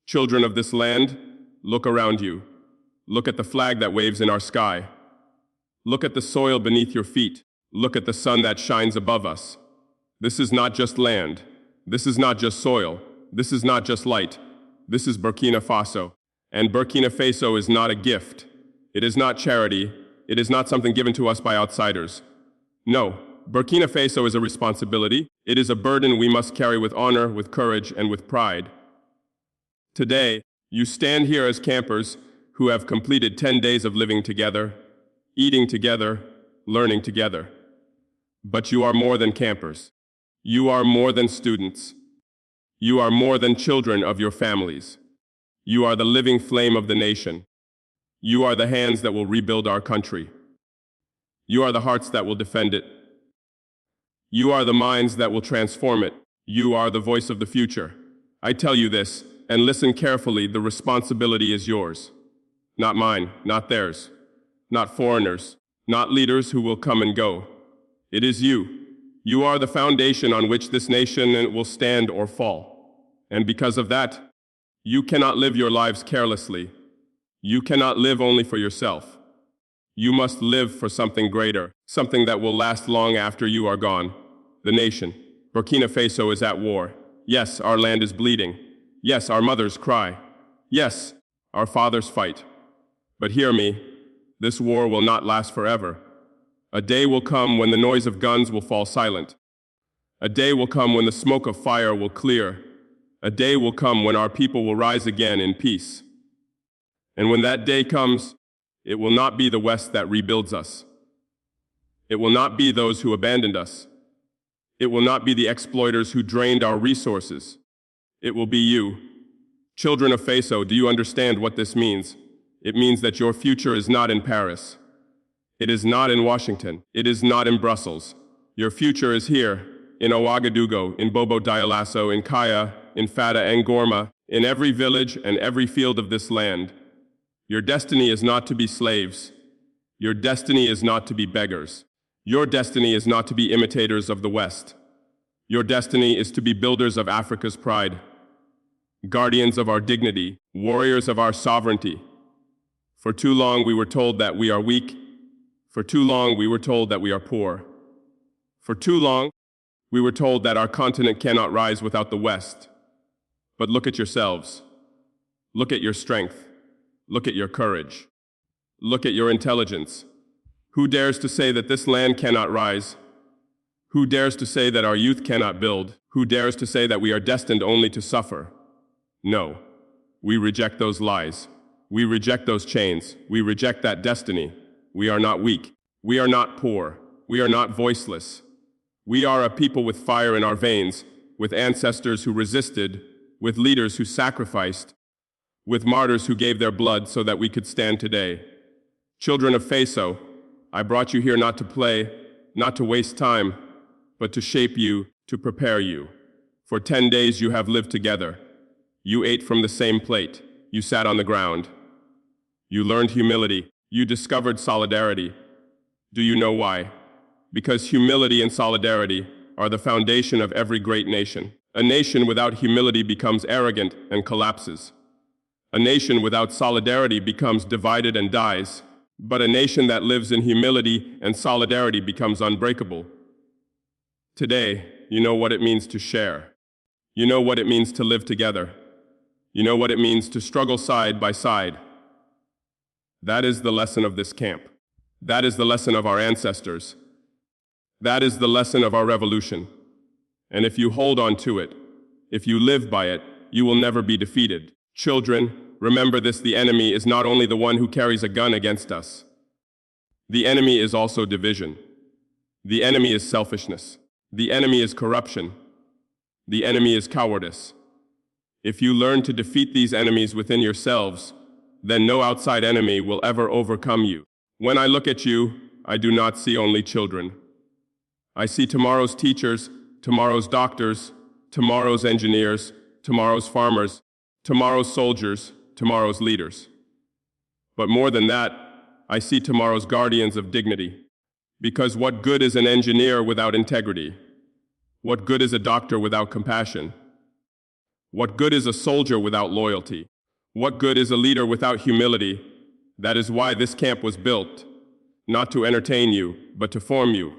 Children of this land, look around you. Look at the flag that waves in our sky. Look at the soil beneath your feet. Look at the sun that shines above us. This is not just land. This is not just soil. This is not just light. This is Burkina Faso. And Burkina Faso is not a gift. It is not charity. It is not something given to us by outsiders. No, Burkina Faso is a responsibility. It is a burden we must carry with honor, with courage, and with pride. Today, you stand here as campers who have completed 10 days of living together, eating together, learning together. But you are more than campers. You are more than students. You are more than children of your families. You are the living flame of the nation. You are the hands that will rebuild our country. You are the hearts that will defend it. You are the minds that will transform it. You are the voice of the future. I tell you this, and listen carefully, the responsibility is yours. Not mine, not theirs, not foreigners, not leaders who will come and go. It is you. You are the foundation on which this nation will stand or fall. And because of that, you cannot live your lives carelessly. You cannot live only for yourself. You must live for something greater, something that will last long after you are gone. The nation. Burkina Faso is at war. Yes, our land is bleeding. Yes, our mothers cry. Yes, our fathers fight. But hear me, this war will not last forever. A day will come when the noise of guns will fall silent. A day will come when the smoke of fire will clear. A day will come when our people will rise again in peace. And when that day comes, it will not be the West that rebuilds us. It will not be those who abandoned us. It will not be the exploiters who drained our resources. It will be you. Children of Faso, do you understand what this means? It means that your future is not in Paris. It is not in Washington. It is not in Brussels. Your future is here, in Ouagadougou, in Bobo Dioulasso, in Kaya, in Fata and Gorma, in every village and every field of this land. Your destiny is not to be slaves. Your destiny is not to be beggars. Your destiny is not to be imitators of the West. Your destiny is to be builders of Africa's pride, guardians of our dignity, warriors of our sovereignty. For too long we were told that we are weak. For too long we were told that we are poor. For too long we were told that our continent cannot rise without the West. But look at yourselves. Look at your strength. Look at your courage. Look at your intelligence. Who dares to say that this land cannot rise? Who dares to say that our youth cannot build? Who dares to say that we are destined only to suffer? No, we reject those lies. We reject those chains. We reject that destiny. We are not weak. We are not poor. We are not voiceless. We are a people with fire in our veins, with ancestors who resisted, with leaders who sacrificed, with martyrs who gave their blood so that we could stand today. Children of Faso, I brought you here not to play, not to waste time, but to shape you, to prepare you. For 10 days you have lived together. You ate from the same plate. You sat on the ground. You learned humility. You discovered solidarity. Do you know why? Because humility and solidarity are the foundation of every great nation. A nation without humility becomes arrogant and collapses. A nation without solidarity becomes divided and dies. But a nation that lives in humility and solidarity becomes unbreakable. Today, you know what it means to share. You know what it means to live together. You know what it means to struggle side by side. That is the lesson of this camp. That is the lesson of our ancestors. That is the lesson of our revolution. And if you hold on to it, if you live by it, you will never be defeated. Children, remember this: the enemy is not only the one who carries a gun against us. The enemy is also division. The enemy is selfishness. The enemy is corruption. The enemy is cowardice. If you learn to defeat these enemies within yourselves, then no outside enemy will ever overcome you. When I look at you, I do not see only children. I see tomorrow's teachers, tomorrow's doctors, tomorrow's engineers, tomorrow's farmers, tomorrow's soldiers, tomorrow's leaders. But more than that, I see tomorrow's guardians of dignity. Because what good is an engineer without integrity? What good is a doctor without compassion? What good is a soldier without loyalty? What good is a leader without humility? That is why this camp was built, not to entertain you, but to form you,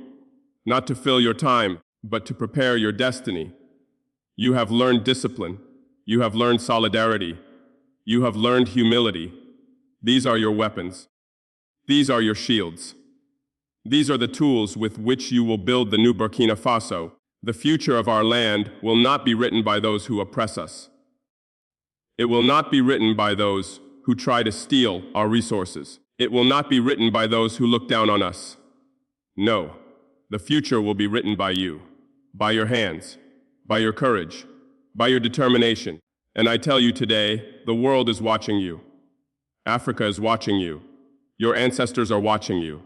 not to fill your time, but to prepare your destiny. You have learned discipline. You have learned solidarity. You have learned humility. These are your weapons. These are your shields. These are the tools with which you will build the new Burkina Faso. The future of our land will not be written by those who oppress us. It will not be written by those who try to steal our resources. It will not be written by those who look down on us. No, the future will be written by you, by your hands, by your courage, by your determination. And I tell you today, the world is watching you. Africa is watching you. Your ancestors are watching you.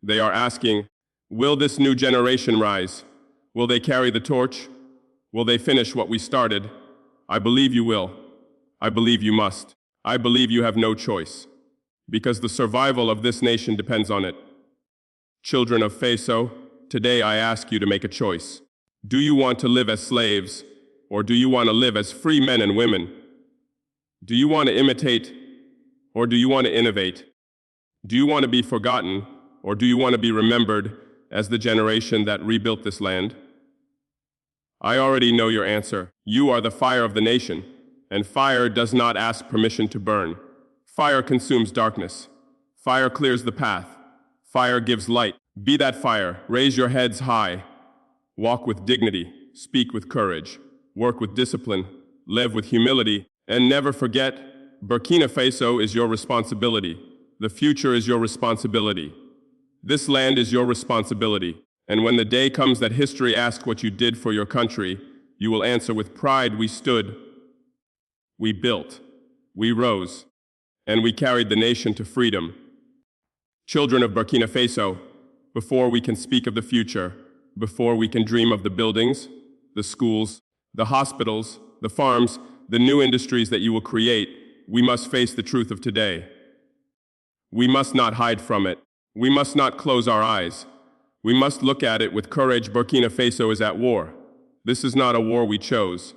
They are asking, will this new generation rise? Will they carry the torch? Will they finish what we started? I believe you will. I believe you must. I believe you have no choice, because the survival of this nation depends on it. Children of Faso, today I ask you to make a choice. Do you want to live as slaves, or do you want to live as free men and women? Do you want to imitate, or do you want to innovate? Do you want to be forgotten, or do you want to be remembered as the generation that rebuilt this land? I already know your answer. You are the fire of the nation, and fire does not ask permission to burn. Fire consumes darkness. Fire clears the path. Fire gives light. Be that fire. Raise your heads high. Walk with dignity. Speak with courage. Work with discipline. Live with humility. And never forget, Burkina Faso is your responsibility. The future is your responsibility. This land is your responsibility. And when the day comes that history asks what you did for your country, you will answer with pride, we stood, we built, we rose, and we carried the nation to freedom. Children of Burkina Faso, before we can speak of the future, before we can dream of the buildings, the schools, the hospitals, the farms, the new industries that you will create, we must face the truth of today. We must not hide from it. We must not close our eyes. We must look at it with courage. Burkina Faso is at war. This is not a war we chose.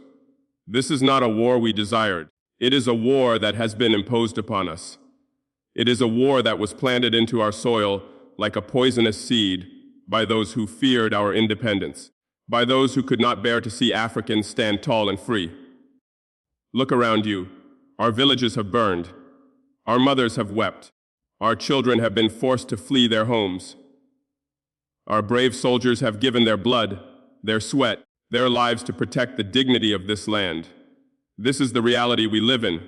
This is not a war we desired. It is a war that has been imposed upon us. It is a war that was planted into our soil like a poisonous seed by those who feared our independence, by those who could not bear to see Africans stand tall and free. Look around you. Our villages have burned. Our mothers have wept. Our children have been forced to flee their homes. Our brave soldiers have given their blood, their sweat, their lives to protect the dignity of this land. This is the reality we live in.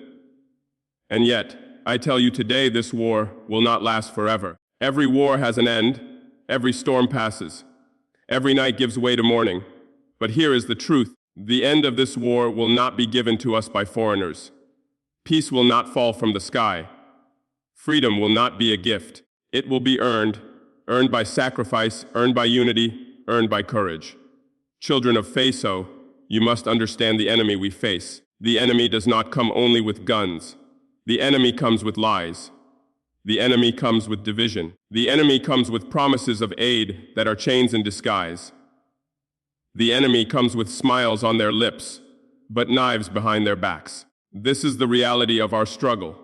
And yet, I tell you today, this war will not last forever. Every war has an end. Every storm passes. Every night gives way to morning. But here is the truth. The end of this war will not be given to us by foreigners. Peace will not fall from the sky. Freedom will not be a gift. It will be earned by sacrifice, earned by unity, earned by courage. Children of Faso, you must understand the enemy we face. The enemy does not come only with guns. The enemy comes with lies. The enemy comes with division. The enemy comes with promises of aid that are chains in disguise. The enemy comes with smiles on their lips, but knives behind their backs. This is the reality of our struggle.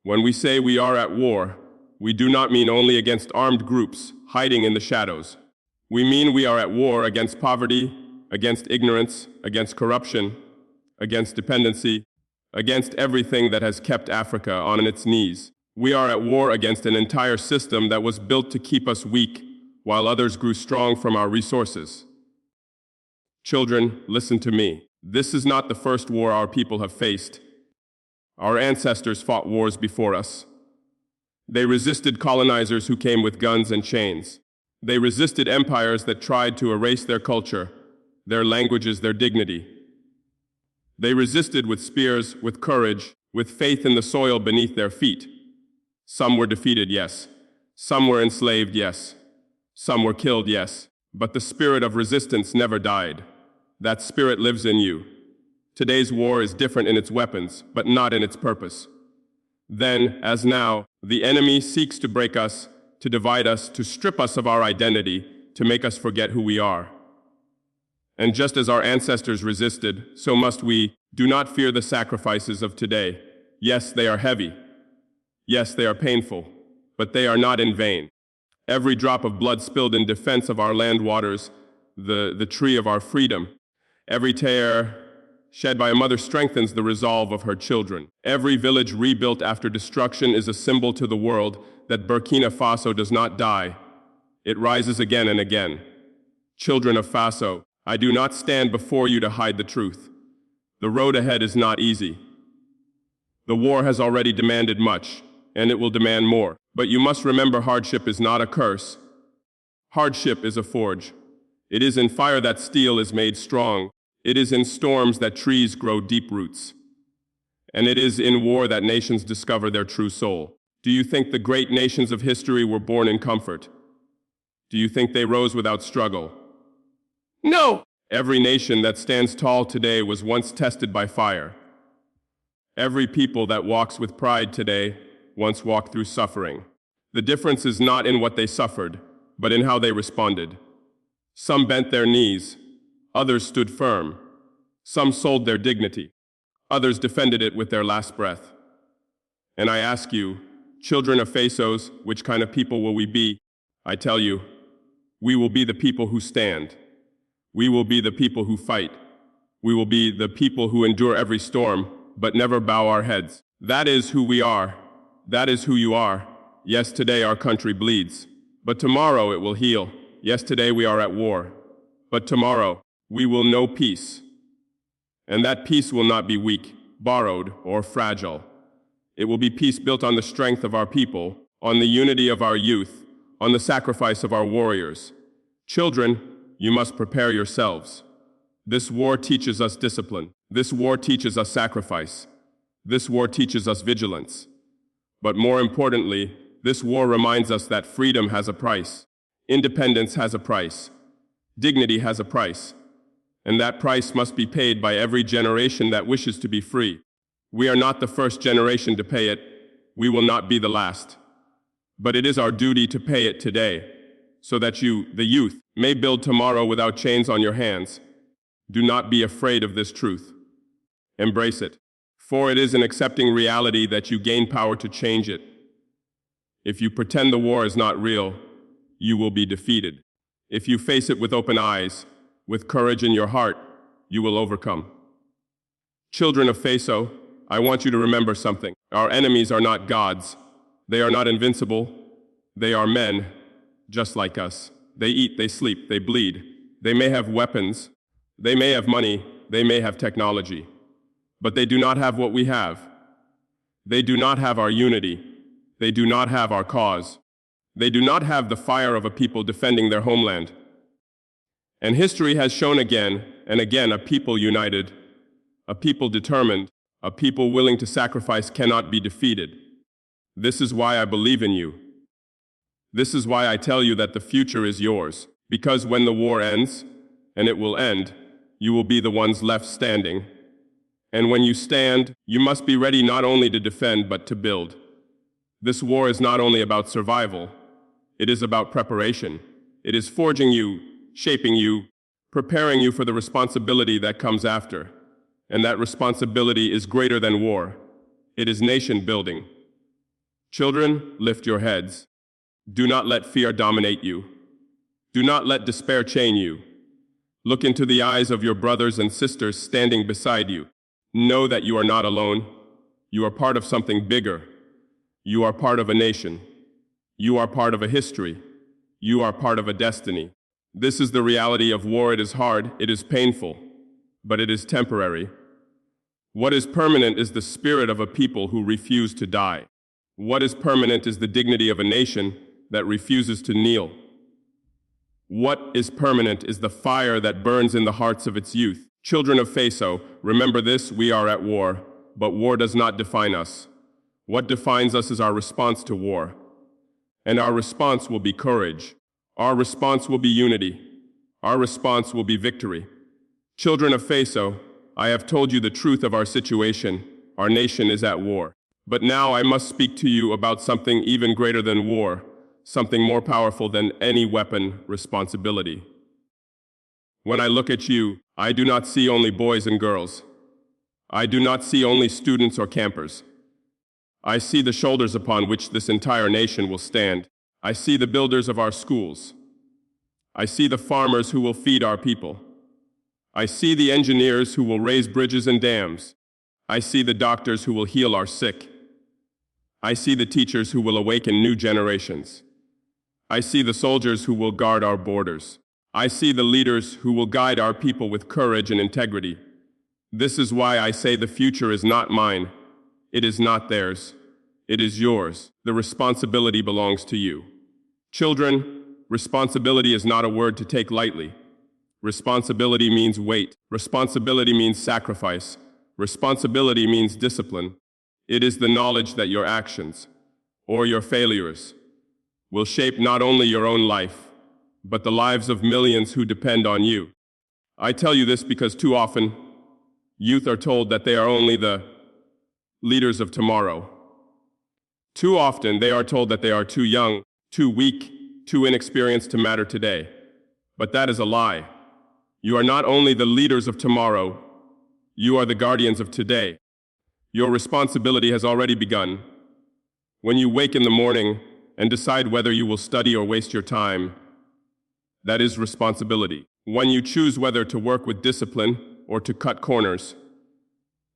When we say we are at war, we do not mean only against armed groups hiding in the shadows. We mean we are at war against poverty, against ignorance, against corruption, against dependency, against everything that has kept Africa on its knees. We are at war against an entire system that was built to keep us weak, while others grew strong from our resources. Children, listen to me. This is not the first war our people have faced. Our ancestors fought wars before us. They resisted colonizers who came with guns and chains. They resisted empires that tried to erase their culture, their languages, their dignity. They resisted with spears, with courage, with faith in the soil beneath their feet. Some were defeated, yes. Some were enslaved, yes. Some were killed, yes. But the spirit of resistance never died. That spirit lives in you. Today's war is different in its weapons, but not in its purpose. Then, as now, the enemy seeks to break us, to divide us, to strip us of our identity, to make us forget who we are. And just as our ancestors resisted, so must we, Do not fear the sacrifices of today. Yes, they are heavy. Yes, they are painful, but they are not in vain. Every drop of blood spilled in defense of our land waters, the tree of our freedom. Every tear shed by a mother strengthens the resolve of her children. Every village rebuilt after destruction is a symbol to the world that Burkina Faso does not die. It rises again and again. Children of Faso, I do not stand before you to hide the truth. The road ahead is not easy. The war has already demanded much, and it will demand more. But you must remember, hardship is not a curse. Hardship is a forge. It is in fire that steel is made strong. It is in storms that trees grow deep roots. And it is in war that nations discover their true soul. Do you think the great nations of history were born in comfort? Do you think they rose without struggle? No! Every nation that stands tall today was once tested by fire. Every people that walks with pride today once walked through suffering. The difference is not in what they suffered, but in how they responded. Some bent their knees, others stood firm. Some sold their dignity, others defended it with their last breath. And I ask you, children of Fasos, which kind of people will we be? I tell you, we will be the people who stand. We will be the people who fight. We will be the people who endure every storm, but never bow our heads. That is who we are. That is who you are. Yes, today our country bleeds, but tomorrow it will heal. Yes, today we are at war, but tomorrow we will know peace. And that peace will not be weak, borrowed, or fragile. It will be peace built on the strength of our people, on the unity of our youth, on the sacrifice of our warriors. Children, you must prepare yourselves. This war teaches us discipline. This war teaches us sacrifice. This war teaches us vigilance. But more importantly, this war reminds us that freedom has a price. Independence has a price. Dignity has a price. And that price must be paid by every generation that wishes to be free. We are not the first generation to pay it. We will not be the last. But it is our duty to pay it today, so that you, the youth, may build tomorrow without chains on your hands. Do not be afraid of this truth. Embrace it, for it is in accepting reality that you gain power to change it. If you pretend the war is not real, you will be defeated. If you face it with open eyes, with courage in your heart, you will overcome. Children of Faso, I want you to remember something. Our enemies are not gods. They are not invincible. They are men, just like us. They eat, they sleep, they bleed. They may have weapons, they may have money, they may have technology, but they do not have what we have. They do not have our unity. They do not have our cause. They do not have the fire of a people defending their homeland. And history has shown again and again a people united, a people determined, a people willing to sacrifice cannot be defeated. This is why I believe in you. This is why I tell you that the future is yours, because when the war ends, and it will end, you will be the ones left standing. And when you stand, you must be ready not only to defend, but to build. This war is not only about survival, it is about preparation. It is forging you, shaping you, preparing you for the responsibility that comes after. And that responsibility is greater than war. It is nation building. Children, lift your heads. Do not let fear dominate you. Do not let despair chain you. Look into the eyes of your brothers and sisters standing beside you. Know that you are not alone. You are part of something bigger. You are part of a nation. You are part of a history. You are part of a destiny. This is the reality of war. It is hard, it is painful, but it is temporary. What is permanent is the spirit of a people who refuse to die. What is permanent is the dignity of a nation that refuses to kneel. What is permanent is the fire that burns in the hearts of its youth. Children of Faso, remember this: we are at war, but war does not define us. What defines us is our response to war. And our response will be courage. Our response will be unity. Our response will be victory. Children of Faso, I have told you the truth of our situation. Our nation is at war. But now I must speak to you about something even greater than war, something more powerful than any weapon: responsibility. When I look at you, I do not see only boys and girls. I do not see only students or campers. I see the shoulders upon which this entire nation will stand. I see the builders of our schools. I see the farmers who will feed our people. I see the engineers who will raise bridges and dams. I see the doctors who will heal our sick. I see the teachers who will awaken new generations. I see the soldiers who will guard our borders. I see the leaders who will guide our people with courage and integrity. This is why I say the future is not mine. It is not theirs. It is yours. The responsibility belongs to you. Children, responsibility is not a word to take lightly. Responsibility means weight. Responsibility means sacrifice. Responsibility means discipline. It is the knowledge that your actions, or your failures, will shape not only your own life, but the lives of millions who depend on you. I tell you this because too often, youth are told that they are only the leaders of tomorrow. Too often, they are told that they are too young, too weak, too inexperienced to matter today. But that is a lie. You are not only the leaders of tomorrow, you are the guardians of today. Your responsibility has already begun. When you wake in the morning and decide whether you will study or waste your time, that is responsibility. When you choose whether to work with discipline or to cut corners,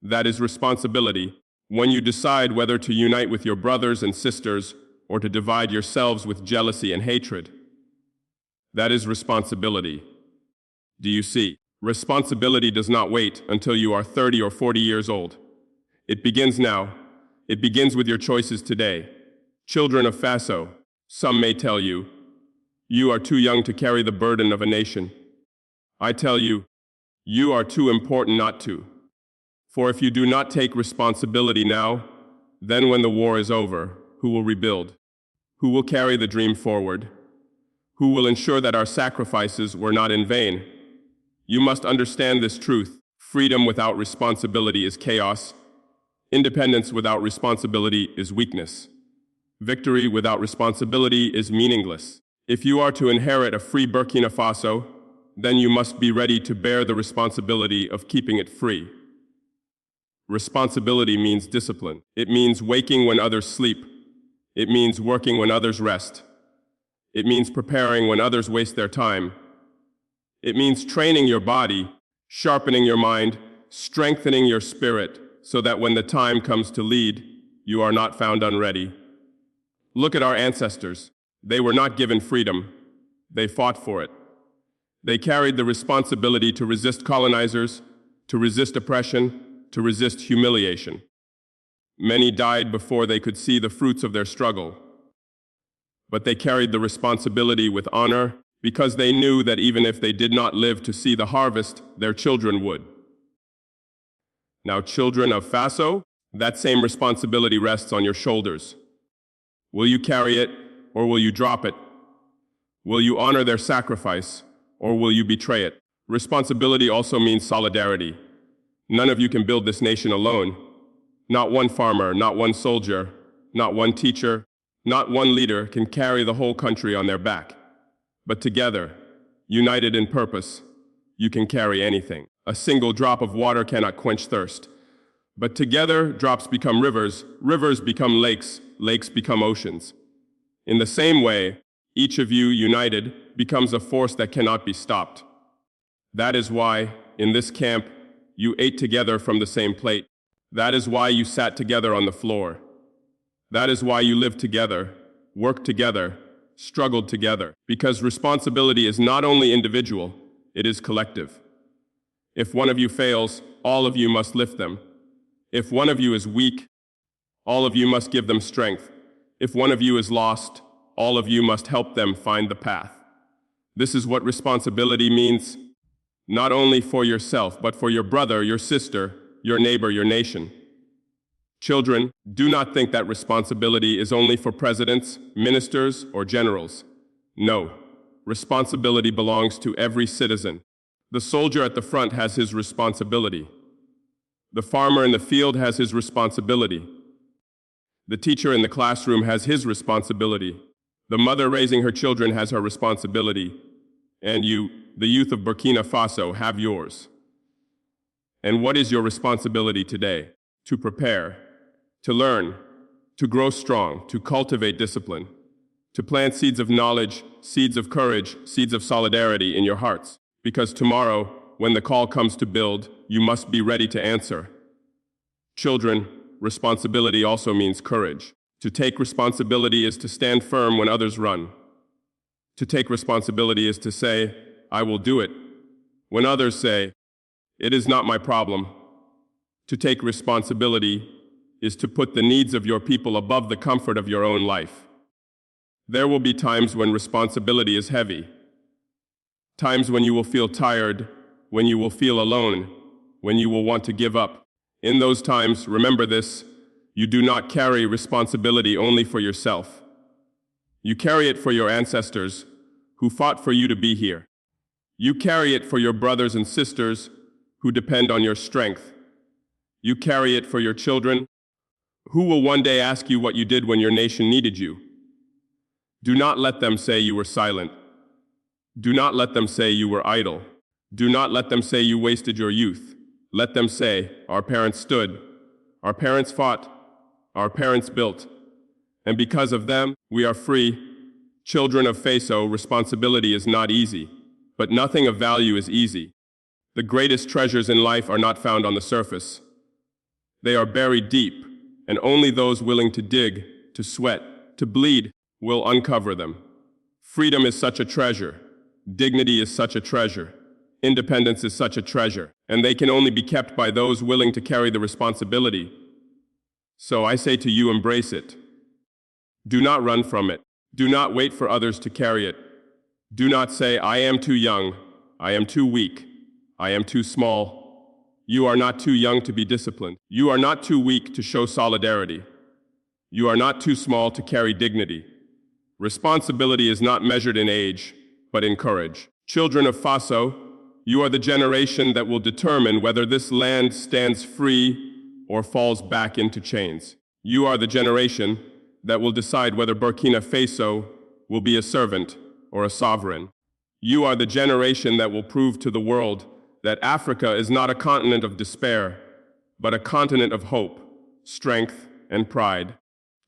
that is responsibility. When you decide whether to unite with your brothers and sisters or to divide yourselves with jealousy and hatred, that is responsibility. Do you see? Responsibility does not wait until you are 30 or 40 years old. It begins now. It begins with your choices today. Children of Faso, some may tell you, you are too young to carry the burden of a nation. I tell you, you are too important not to. For if you do not take responsibility now, then when the war is over, who will rebuild? Who will carry the dream forward? Who will ensure that our sacrifices were not in vain? You must understand this truth. Freedom without responsibility is chaos. Independence without responsibility is weakness. Victory without responsibility is meaningless. If you are to inherit a free Burkina Faso, then you must be ready to bear the responsibility of keeping it free. Responsibility means discipline. It means waking when others sleep. It means working when others rest. It means preparing when others waste their time. It means training your body, sharpening your mind, strengthening your spirit, so that when the time comes to lead, you are not found unready. Look at our ancestors. They were not given freedom. They fought for it. They carried the responsibility to resist colonizers, to resist oppression, to resist humiliation. Many died before they could see the fruits of their struggle. But they carried the responsibility with honor because they knew that even if they did not live to see the harvest, their children would. Now, children of Faso, that same responsibility rests on your shoulders. Will you carry it, or will you drop it? Will you honor their sacrifice, or will you betray it? Responsibility also means solidarity. None of you can build this nation alone. Not one farmer, not one soldier, not one teacher, not one leader can carry the whole country on their back. But together, united in purpose, you can carry anything. A single drop of water cannot quench thirst. But together, drops become rivers, rivers become lakes, lakes become oceans. In the same way, each of you united becomes a force that cannot be stopped. That is why, in this camp, you ate together from the same plate. That is why you sat together on the floor. That is why you lived together, worked together, struggled together. Because responsibility is not only individual, it is collective. If one of you fails, all of you must lift them. If one of you is weak, all of you must give them strength. If one of you is lost, all of you must help them find the path. This is what responsibility means, not only for yourself, but for your brother, your sister, your neighbor, your nation. Children, do not think that responsibility is only for presidents, ministers, or generals. No, responsibility belongs to every citizen. The soldier at the front has his responsibility. The farmer in the field has his responsibility. The teacher in the classroom has his responsibility. The mother raising her children has her responsibility. And you, the youth of Burkina Faso, have yours. And what is your responsibility today? To prepare, to learn, to grow strong, to cultivate discipline, to plant seeds of knowledge, seeds of courage, seeds of solidarity in your hearts. Because tomorrow, when the call comes to build, you must be ready to answer. Children, responsibility also means courage. To take responsibility is to stand firm when others run. To take responsibility is to say, I will do it, when others say, it is not my problem. To take responsibility is to put the needs of your people above the comfort of your own life. There will be times when responsibility is heavy. Times when you will feel tired, when you will feel alone, when you will want to give up. In those times, remember this, you do not carry responsibility only for yourself. You carry it for your ancestors who fought for you to be here. You carry it for your brothers and sisters who depend on your strength. You carry it for your children who will one day ask you what you did when your nation needed you. Do not let them say you were silent. Do not let them say you were idle. Do not let them say you wasted your youth. Let them say, our parents stood, our parents fought, our parents built, and because of them, we are free. Children of Faso, responsibility is not easy, but nothing of value is easy. The greatest treasures in life are not found on the surface. They are buried deep, and only those willing to dig, to sweat, to bleed, will uncover them. Freedom is such a treasure. Dignity is such a treasure. Independence is such a treasure, and they can only be kept by those willing to carry the responsibility. So I say to you, embrace it. Do not run from it. Do not wait for others to carry it. Do not say, I am too young, I am too weak, I am too small. You are not too young to be disciplined. You are not too weak to show solidarity. You are not too small to carry dignity. Responsibility is not measured in age, but in courage. Children of Faso, you are the generation that will determine whether this land stands free or falls back into chains. You are the generation that will decide whether Burkina Faso will be a servant or a sovereign. You are the generation that will prove to the world that Africa is not a continent of despair, but a continent of hope, strength, and pride.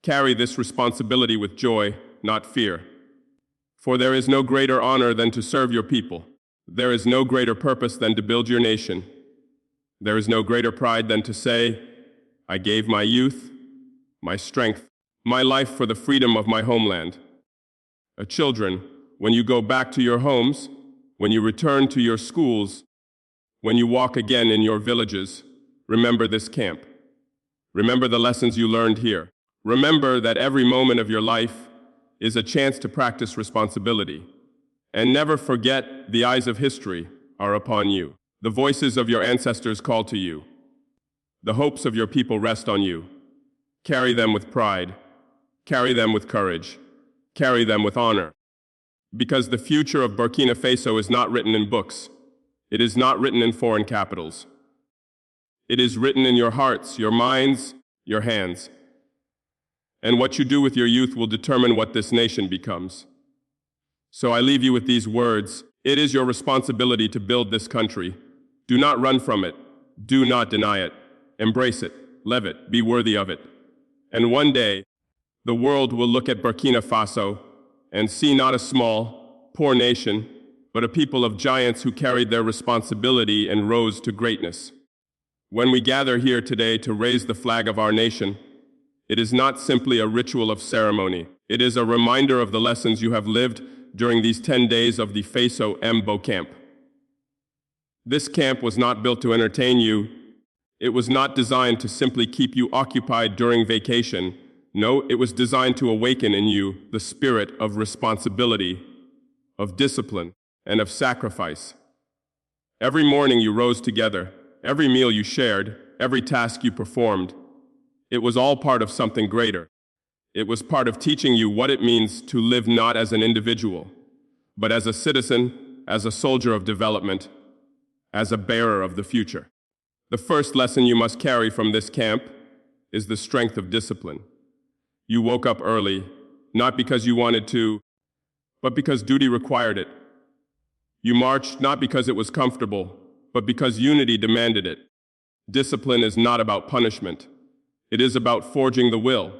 Carry this responsibility with joy, not fear. For there is no greater honor than to serve your people. There is no greater purpose than to build your nation. There is no greater pride than to say, I gave my youth, my strength, my life for the freedom of my homeland. Children, when you go back to your homes, when you return to your schools, when you walk again in your villages, remember this camp. Remember the lessons you learned here. Remember that every moment of your life is a chance to practice responsibility. And never forget the eyes of history are upon you. The voices of your ancestors call to you. The hopes of your people rest on you. Carry them with pride. Carry them with courage. Carry them with honor. Because the future of Burkina Faso is not written in books. It is not written in foreign capitals. It is written in your hearts, your minds, your hands. And what you do with your youth will determine what this nation becomes. So I leave you with these words. It is your responsibility to build this country. Do not run from it. Do not deny it. Embrace it. Live it. Be worthy of it. And one day, the world will look at Burkina Faso and see not a small, poor nation, but a people of giants who carried their responsibility and rose to greatness. When we gather here today to raise the flag of our nation, it is not simply a ritual of ceremony. It is a reminder of the lessons you have lived during these 10 days of the Faso Mbo camp. This camp was not built to entertain you. It was not designed to simply keep you occupied during vacation. No, it was designed to awaken in you the spirit of responsibility, of discipline, and of sacrifice. Every morning you rose together, every meal you shared, every task you performed. It was all part of something greater. It was part of teaching you what it means to live not as an individual, but as a citizen, as a soldier of development, as a bearer of the future. The first lesson you must carry from this camp is the strength of discipline. You woke up early, not because you wanted to, but because duty required it. You marched not because it was comfortable, but because unity demanded it. Discipline is not about punishment. It is about forging the will.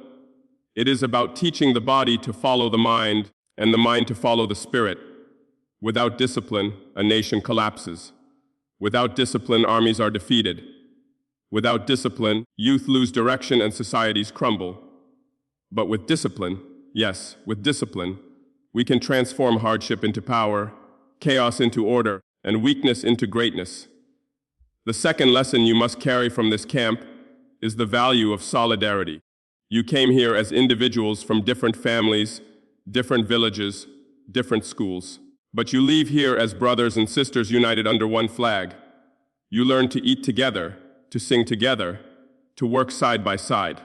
It is about teaching the body to follow the mind and the mind to follow the spirit. Without discipline, a nation collapses. Without discipline, armies are defeated. Without discipline, youth lose direction and societies crumble. But with discipline, yes, with discipline, we can transform hardship into power, chaos into order, and weakness into greatness. The second lesson you must carry from this camp is the value of solidarity. You came here as individuals from different families, different villages, different schools. But you leave here as brothers and sisters united under one flag. You learn to eat together, to sing together, to work side by side.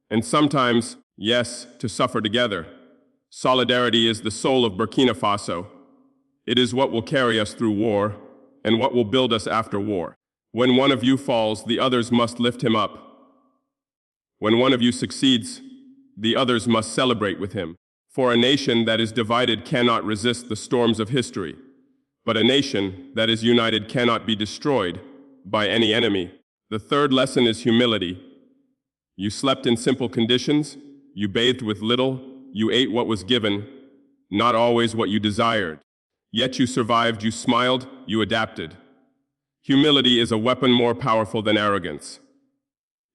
And sometimes, yes, to suffer together. Solidarity is the soul of Burkina Faso. It is what will carry us through war and what will build us after war. When one of you falls, the others must lift him up. When one of you succeeds, the others must celebrate with him. For a nation that is divided cannot resist the storms of history, but a nation that is united cannot be destroyed by any enemy. The third lesson is humility. You slept in simple conditions, you bathed with little, you ate what was given, not always what you desired. Yet you survived, you smiled, you adapted. Humility is a weapon more powerful than arrogance.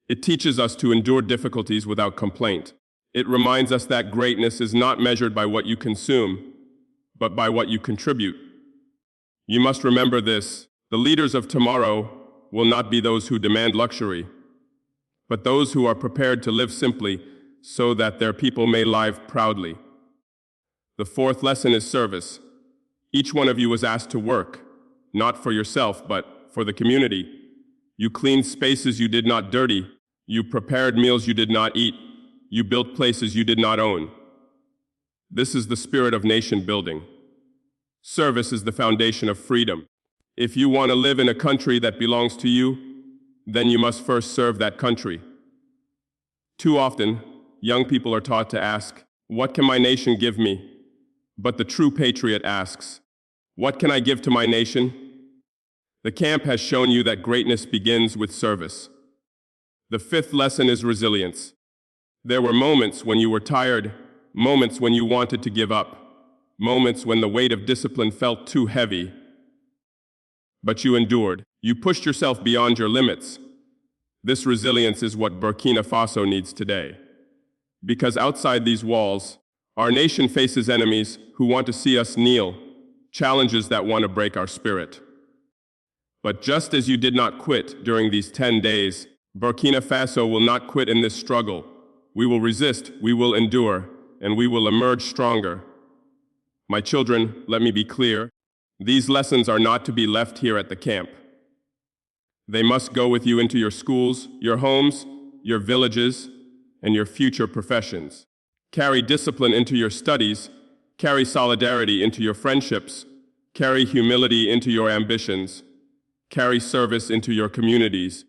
It teaches us to endure difficulties without complaint. It reminds us that greatness is not measured by what you consume, but by what you contribute. You must remember this: the leaders of tomorrow will not be those who demand luxury, but those who are prepared to live simply so that their people may live proudly. The fourth lesson is service. Each one of you was asked to work, not for yourself, but for the community. You cleaned spaces you did not dirty. You prepared meals you did not eat. You built places you did not own. This is the spirit of nation building. Service is the foundation of freedom. If you want to live in a country that belongs to you, then you must first serve that country. Too often, young people are taught to ask, "What can my nation give me?" But the true patriot asks, "What can I give to my nation?" The camp has shown you that greatness begins with service. The fifth lesson is resilience. There were moments when you were tired, moments when you wanted to give up, moments when the weight of discipline felt too heavy. But you endured. You pushed yourself beyond your limits. This resilience is what Burkina Faso needs today. Because outside these walls, our nation faces enemies who want to see us kneel, challenges that want to break our spirit. But just as you did not quit during these 10 days, Burkina Faso will not quit in this struggle. We will resist, we will endure, and we will emerge stronger. My children, let me be clear. These lessons are not to be left here at the camp. They must go with you into your schools, your homes, your villages, and your future professions. Carry discipline into your studies, carry solidarity into your friendships, carry humility into your ambitions, carry service into your communities,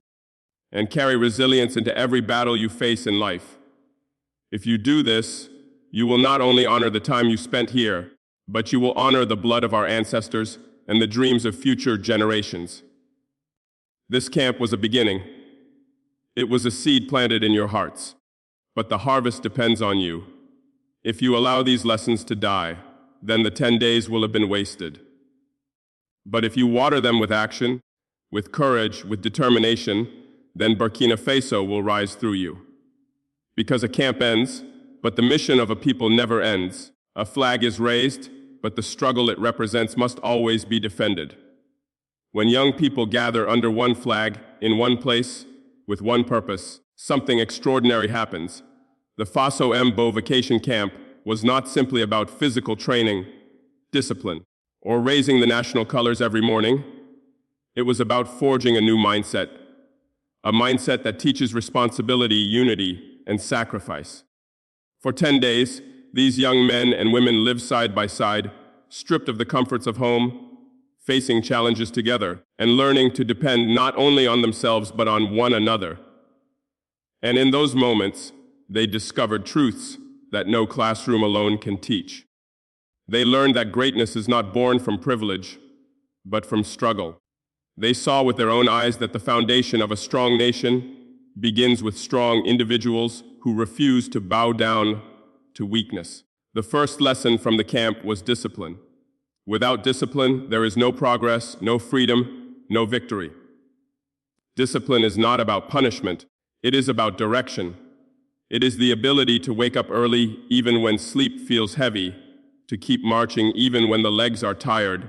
and carry resilience into every battle you face in life. If you do this, you will not only honor the time you spent here, but you will honor the blood of our ancestors and the dreams of future generations. This camp was a beginning. It was a seed planted in your hearts. But the harvest depends on you. If you allow these lessons to die, then the 10 days will have been wasted. But if you water them with action, with courage, with determination, then Burkina Faso will rise through you. Because a camp ends, but the mission of a people never ends. A flag is raised, but the struggle it represents must always be defended. When young people gather under one flag, in one place, with one purpose, something extraordinary happens. The Faso Mbo vacation camp was not simply about physical training, discipline, or raising the national colors every morning. It was about forging a new mindset, a mindset that teaches responsibility, unity, and sacrifice. For 10 days, these young men and women lived side by side, stripped of the comforts of home, facing challenges together, and learning to depend not only on themselves but on one another. And in those moments, they discovered truths that no classroom alone can teach. They learned that greatness is not born from privilege, but from struggle. They saw with their own eyes that the foundation of a strong nation begins with strong individuals who refuse to bow down to weakness. The first lesson from the camp was discipline. Without discipline, there is no progress, no freedom, no victory. Discipline is not about punishment, it is about direction. It is the ability to wake up early even when sleep feels heavy, to keep marching even when the legs are tired,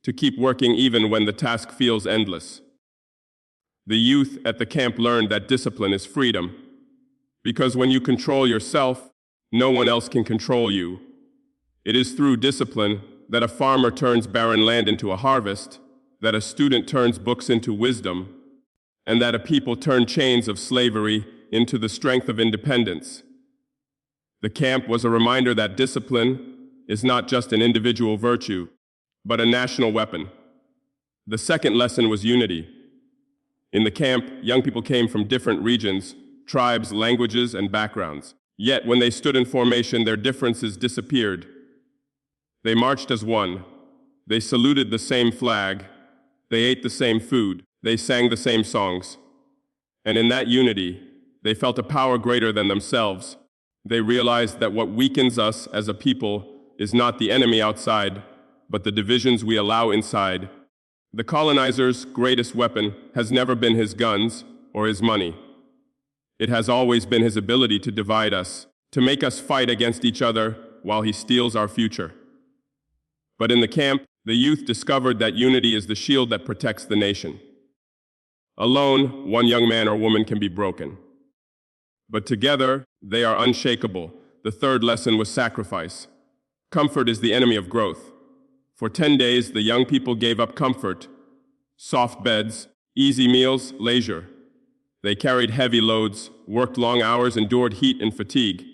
to keep working even when the task feels endless. The youth at the camp learned that discipline is freedom, because when you control yourself, no one else can control you. It is through discipline that a farmer turns barren land into a harvest, that a student turns books into wisdom, and that a people turn chains of slavery into the strength of independence. The camp was a reminder that discipline is not just an individual virtue, but a national weapon. The second lesson was unity. In the camp, young people came from different regions, tribes, languages, and backgrounds. Yet, when they stood in formation, their differences disappeared. They marched as one. They saluted the same flag. They ate the same food. They sang the same songs. And in that unity, they felt a power greater than themselves. They realized that what weakens us as a people is not the enemy outside, but the divisions we allow inside. The colonizer's greatest weapon has never been his guns or his money. It has always been his ability to divide us, to make us fight against each other while he steals our future. But in the camp, the youth discovered that unity is the shield that protects the nation. Alone, one young man or woman can be broken. But together, they are unshakable. The third lesson was sacrifice. Comfort is the enemy of growth. For 10 days, the young people gave up comfort, soft beds, easy meals, leisure. They carried heavy loads, worked long hours, endured heat and fatigue.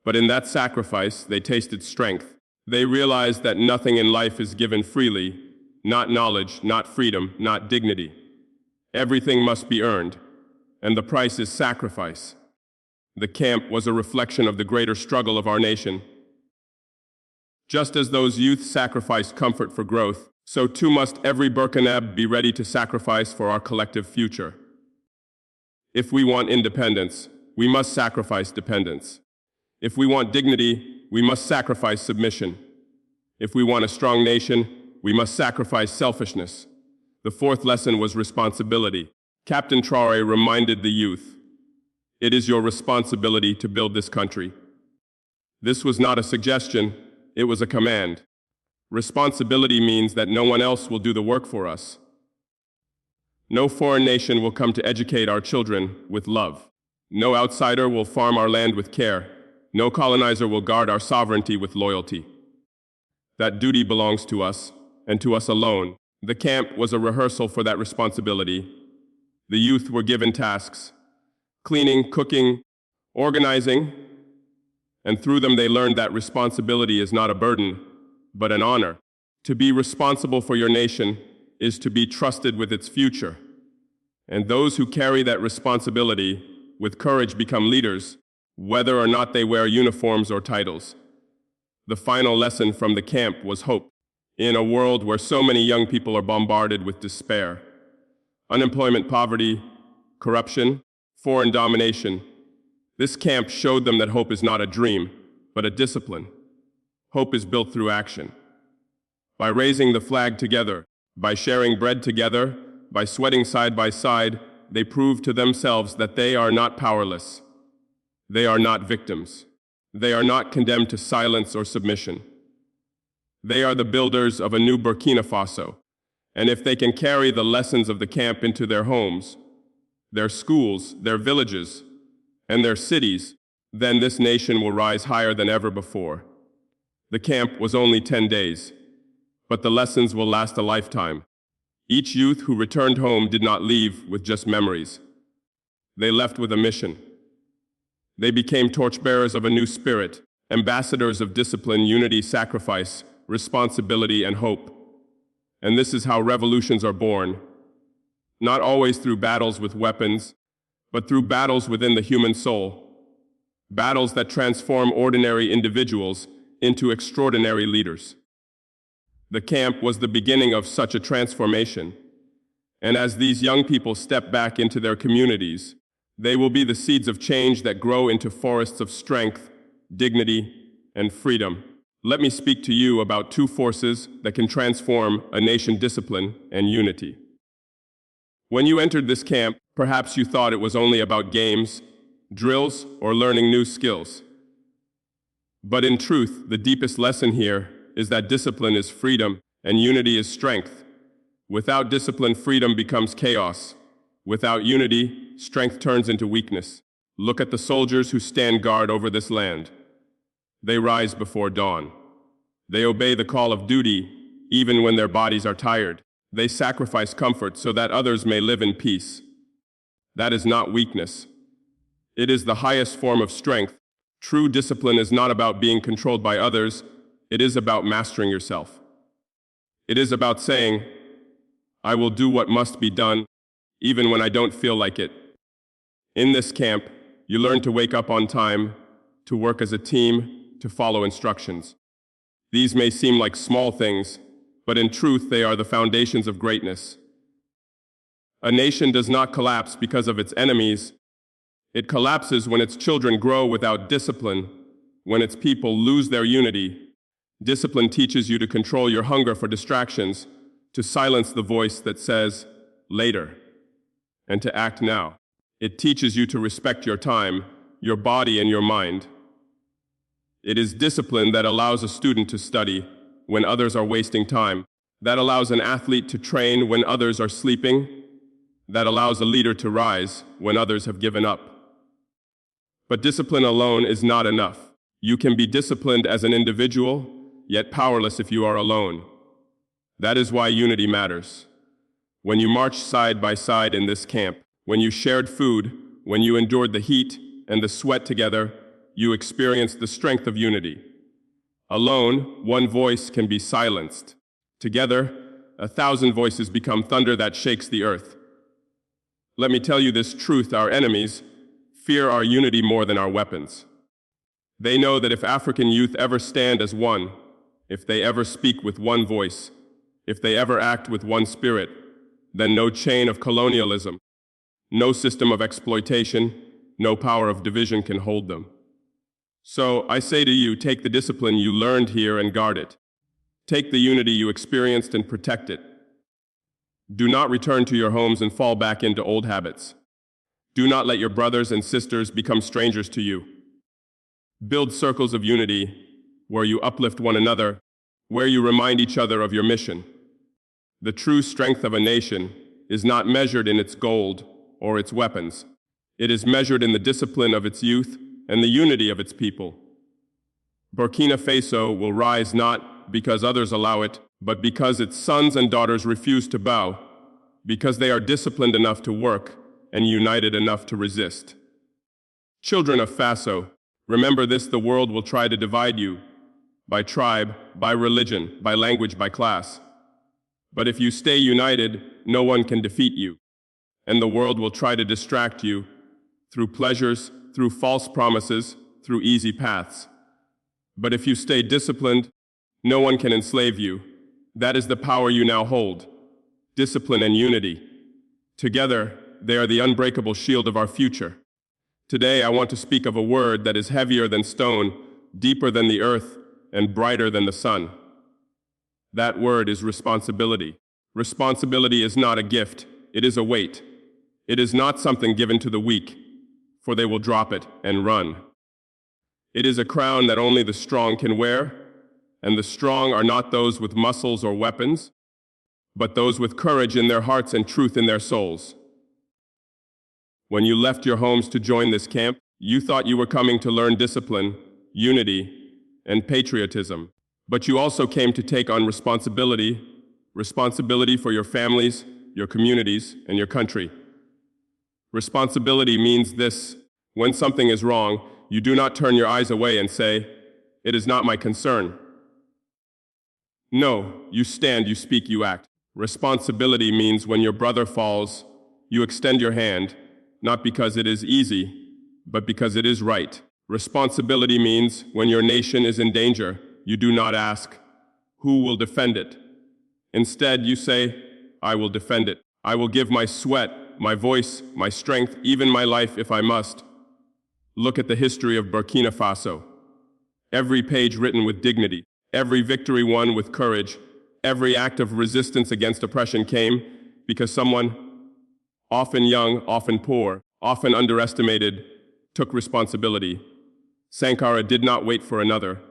But in that sacrifice, they tasted strength. They realized that nothing in life is given freely, not knowledge, not freedom, not dignity. Everything must be earned, and the price is sacrifice. The camp was a reflection of the greater struggle of our nation. Just as those youth sacrificed comfort for growth, so too must every Burkinab be ready to sacrifice for our collective future. If we want independence, we must sacrifice dependence. If we want dignity, we must sacrifice submission. If we want a strong nation, we must sacrifice selfishness. The fourth lesson was responsibility. Captain Traore reminded the youth, "It is your responsibility to build this country." This was not a suggestion, it was a command. Responsibility means that no one else will do the work for us. No foreign nation will come to educate our children with love. No outsider will farm our land with care. No colonizer will guard our sovereignty with loyalty. That duty belongs to us, and to us alone. The camp was a rehearsal for that responsibility. The youth were given tasks: cleaning, cooking, organizing, and through them they learned that responsibility is not a burden, but an honor. To be responsible for your nation is to be trusted with its future. And those who carry that responsibility with courage become leaders, whether or not they wear uniforms or titles. The final lesson from the camp was hope. In a world where so many young people are bombarded with despair, unemployment, poverty, corruption, foreign domination, this camp showed them that hope is not a dream, but a discipline. Hope is built through action. By raising the flag together, by sharing bread together, by sweating side by side, they prove to themselves that they are not powerless. They are not victims. They are not condemned to silence or submission. They are the builders of a new Burkina Faso, and if they can carry the lessons of the camp into their homes, their schools, their villages, and their cities, then this nation will rise higher than ever before. The camp was only 10 days, but the lessons will last a lifetime. Each youth who returned home did not leave with just memories. They left with a mission. They became torchbearers of a new spirit, ambassadors of discipline, unity, sacrifice, responsibility, and hope. And this is how revolutions are born, not always through battles with weapons, but through battles within the human soul, battles that transform ordinary individuals into extraordinary leaders. The camp was the beginning of such a transformation. And as these young people step back into their communities, they will be the seeds of change that grow into forests of strength, dignity, and freedom. Let me speak to you about two forces that can transform a nation: discipline and unity. When you entered this camp, perhaps you thought it was only about games, drills, or learning new skills. But in truth, the deepest lesson here is that discipline is freedom and unity is strength. Without discipline, freedom becomes chaos. Without unity, strength turns into weakness. Look at the soldiers who stand guard over this land. They rise before dawn. They obey the call of duty, even when their bodies are tired. They sacrifice comfort so that others may live in peace. That is not weakness. It is the highest form of strength. True discipline is not about being controlled by others. It is about mastering yourself. It is about saying, I will do what must be done, even when I don't feel like it. In this camp, you learn to wake up on time, to work as a team, to follow instructions. These may seem like small things, but in truth, they are the foundations of greatness. A nation does not collapse because of its enemies. It collapses when its children grow without discipline, when its people lose their unity. Discipline teaches you to control your hunger for distractions, to silence the voice that says, later, and to act now. It teaches you to respect your time, your body, and your mind. It is discipline that allows a student to study when others are wasting time, that allows an athlete to train when others are sleeping, that allows a leader to rise when others have given up. But discipline alone is not enough. You can be disciplined as an individual, yet powerless if you are alone. That is why unity matters. When you marched side by side in this camp, when you shared food, when you endured the heat and the sweat together, you experienced the strength of unity. Alone, one voice can be silenced. Together, 1,000 voices become thunder that shakes the earth. Let me tell you this truth: our enemies fear our unity more than our weapons. They know that if African youth ever stand as one, if they ever speak with one voice, if they ever act with one spirit, then no chain of colonialism, no system of exploitation, no power of division can hold them. So I say to you, take the discipline you learned here and guard it. Take the unity you experienced and protect it. Do not return to your homes and fall back into old habits. Do not let your brothers and sisters become strangers to you. Build circles of unity where you uplift one another, where you remind each other of your mission. The true strength of a nation is not measured in its gold or its weapons. It is measured in the discipline of its youth and the unity of its people. Burkina Faso will rise not because others allow it, but because its sons and daughters refuse to bow, because they are disciplined enough to work and united enough to resist. Children of Faso, remember this: the world will try to divide you by tribe, by religion, by language, by class. But if you stay united, no one can defeat you. And the world will try to distract you through pleasures, through false promises, through easy paths. But if you stay disciplined, no one can enslave you. That is the power you now hold: discipline and unity. Together, they are the unbreakable shield of our future. Today, I want to speak of a word that is heavier than stone, deeper than the earth, and brighter than the sun. That word is responsibility. Responsibility is not a gift, it is a weight. It is not something given to the weak, for they will drop it and run. It is a crown that only the strong can wear, and the strong are not those with muscles or weapons, but those with courage in their hearts and truth in their souls. When you left your homes to join this camp, you thought you were coming to learn discipline, unity, and patriotism. But you also came to take on responsibility for your families, your communities, and your country. Responsibility means this: when something is wrong, you do not turn your eyes away and say, "It is not my concern." No, you stand, you speak, you act. Responsibility means when your brother falls, you extend your hand, not because it is easy, but because it is right. Responsibility means when your nation is in danger, you do not ask, "Who will defend it?" Instead, you say, "I will defend it. I will give my sweat, my voice, my strength, even my life if I must. Look at the history of Burkina Faso. Every page written with dignity, every victory won with courage, every act of resistance against oppression came because someone, often young, often poor, often underestimated, took responsibility. Sankara did not wait for another.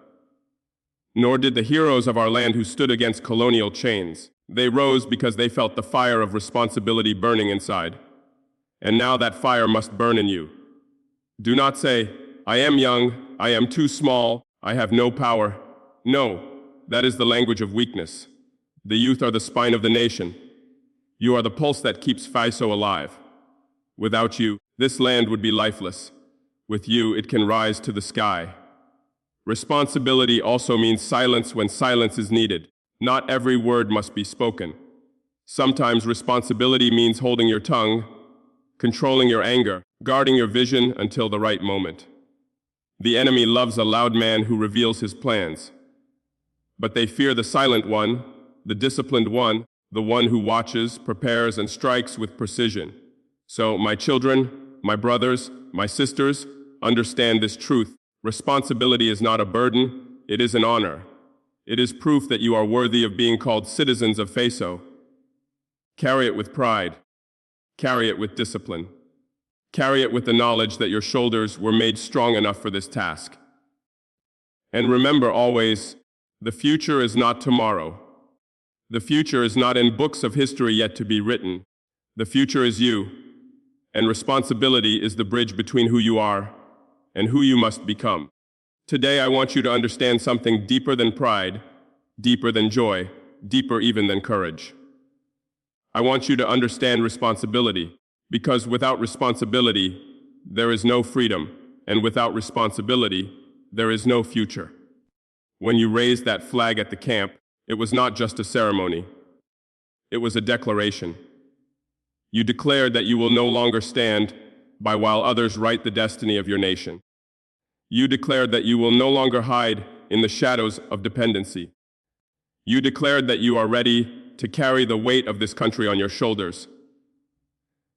Nor did the heroes of our land who stood against colonial chains. They rose because they felt the fire of responsibility burning inside. And now that fire must burn in you. Do not say, I am young, I am too small, I have no power. No, that is the language of weakness. The youth are the spine of the nation. You are the pulse that keeps Faso alive. Without you, this land would be lifeless. With you, it can rise to the sky. Responsibility also means silence when silence is needed. Not every word must be spoken. Sometimes responsibility means holding your tongue, controlling your anger, guarding your vision until the right moment. The enemy loves a loud man who reveals his plans. But they fear the silent one, the disciplined one, the one who watches, prepares, and strikes with precision. So, my children, my brothers, my sisters, understand this truth. Responsibility is not a burden, it is an honor. It is proof that you are worthy of being called citizens of Faso. Carry it with pride. Carry it with discipline. Carry it with the knowledge that your shoulders were made strong enough for this task. And remember always, the future is not tomorrow. The future is not in books of history yet to be written. The future is you, and responsibility is the bridge between who you are and who you must become. Today I want you to understand something deeper than pride, deeper than joy, deeper even than courage. I want you to understand responsibility, because without responsibility, there is no freedom, and without responsibility, there is no future. When you raised that flag at the camp, it was not just a ceremony. It was a declaration. You declared that you will no longer stand by while others write the destiny of your nation. You declared that you will no longer hide in the shadows of dependency. You declared that you are ready to carry the weight of this country on your shoulders.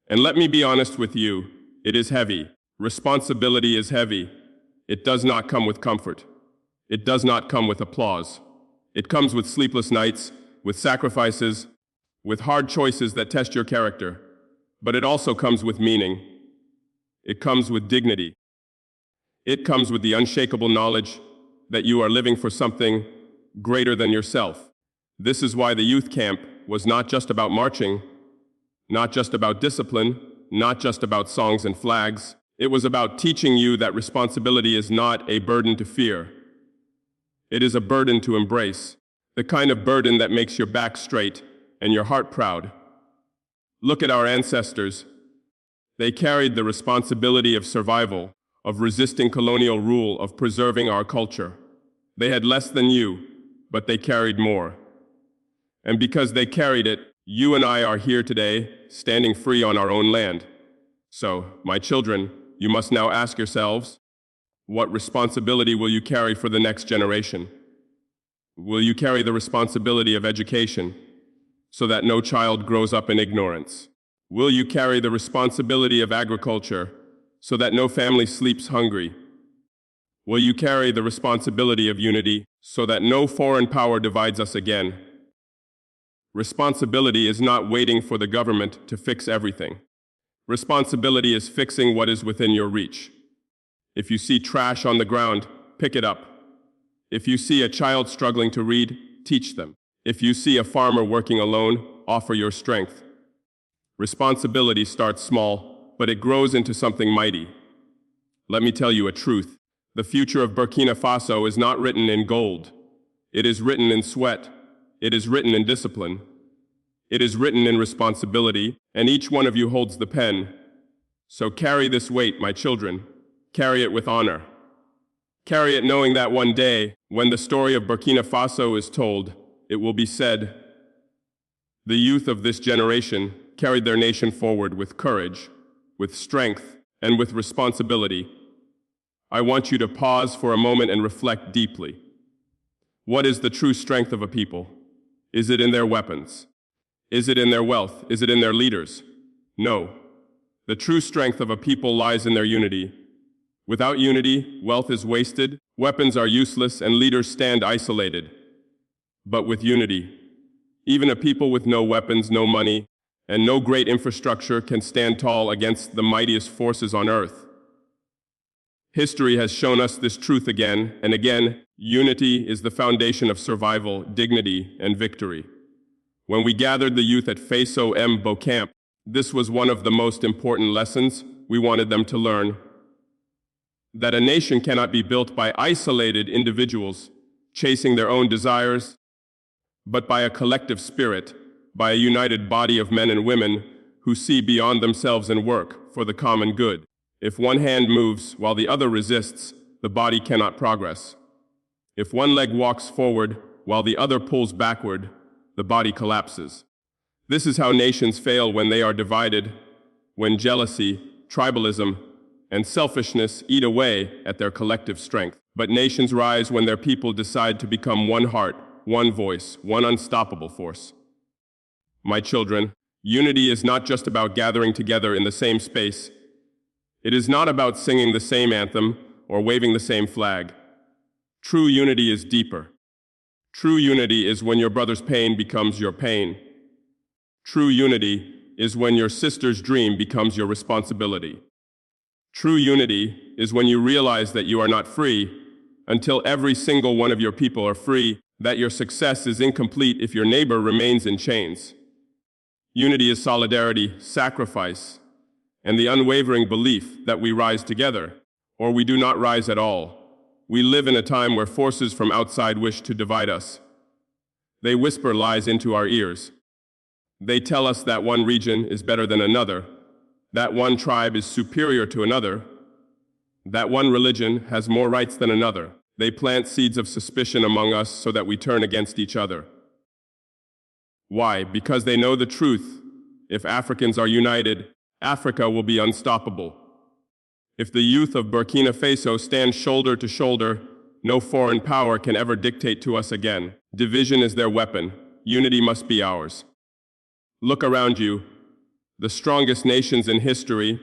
And let me be honest with you, it is heavy. Responsibility is heavy. It does not come with comfort. It does not come with applause. It comes with sleepless nights, with sacrifices, with hard choices that test your character. But it also comes with meaning. It comes with dignity. It comes with the unshakable knowledge that you are living for something greater than yourself. This is why the youth camp was not just about marching, not just about discipline, not just about songs and flags. It was about teaching you that responsibility is not a burden to fear. It is a burden to embrace, the kind of burden that makes your back straight and your heart proud. Look at our ancestors. They carried the responsibility of survival, of resisting colonial rule, of preserving our culture. They had less than you, but they carried more. And because they carried it, you and I are here today, standing free on our own land. So, my children, you must now ask yourselves, what responsibility will you carry for the next generation? Will you carry the responsibility of education so that no child grows up in ignorance? Will you carry the responsibility of agriculture so that no family sleeps hungry? Will you carry the responsibility of unity so that no foreign power divides us again? Responsibility is not waiting for the government to fix everything. Responsibility is fixing what is within your reach. If you see trash on the ground, pick it up. If you see a child struggling to read, teach them. If you see a farmer working alone, offer your strength. Responsibility starts small, but it grows into something mighty. Let me tell you a truth. The future of Burkina Faso is not written in gold. It is written in sweat. It is written in discipline. It is written in responsibility, and each one of you holds the pen. So carry this weight, my children. Carry it with honor. Carry it knowing that one day, when the story of Burkina Faso is told, it will be said, the youth of this generation carried their nation forward with courage, with strength, and with responsibility. I want you to pause for a moment and reflect deeply. What is the true strength of a people? Is it in their weapons? Is it in their wealth? Is it in their leaders? No. The true strength of a people lies in their unity. Without unity, wealth is wasted, weapons are useless, and leaders stand isolated. But with unity, even a people with no weapons, no money, and no great infrastructure can stand tall against the mightiest forces on earth. History has shown us this truth again and again. Unity is the foundation of survival, dignity, and victory. When we gathered the youth at Faso Mbo camp, this was one of the most important lessons we wanted them to learn. That a nation cannot be built by isolated individuals chasing their own desires, but by a collective spirit, by a united body of men and women who see beyond themselves and work for the common good. If one hand moves while the other resists, the body cannot progress. If one leg walks forward while the other pulls backward, the body collapses. This is how nations fail when they are divided, when jealousy, tribalism, and selfishness eat away at their collective strength. But nations rise when their people decide to become one heart, one voice, one unstoppable force. My children, unity is not just about gathering together in the same space. It is not about singing the same anthem or waving the same flag. True unity is deeper. True unity is when your brother's pain becomes your pain. True unity is when your sister's dream becomes your responsibility. True unity is when you realize that you are not free until every single one of your people are free, that your success is incomplete if your neighbor remains in chains. Unity is solidarity, sacrifice, and the unwavering belief that we rise together, or we do not rise at all. We live in a time where forces from outside wish to divide us. They whisper lies into our ears. They tell us that one region is better than another, that one tribe is superior to another, that one religion has more rights than another. They plant seeds of suspicion among us so that we turn against each other. Why? Because they know the truth. If Africans are united, Africa will be unstoppable. If the youth of Burkina Faso stand shoulder to shoulder, no foreign power can ever dictate to us again. Division is their weapon. Unity must be ours. Look around you. The strongest nations in history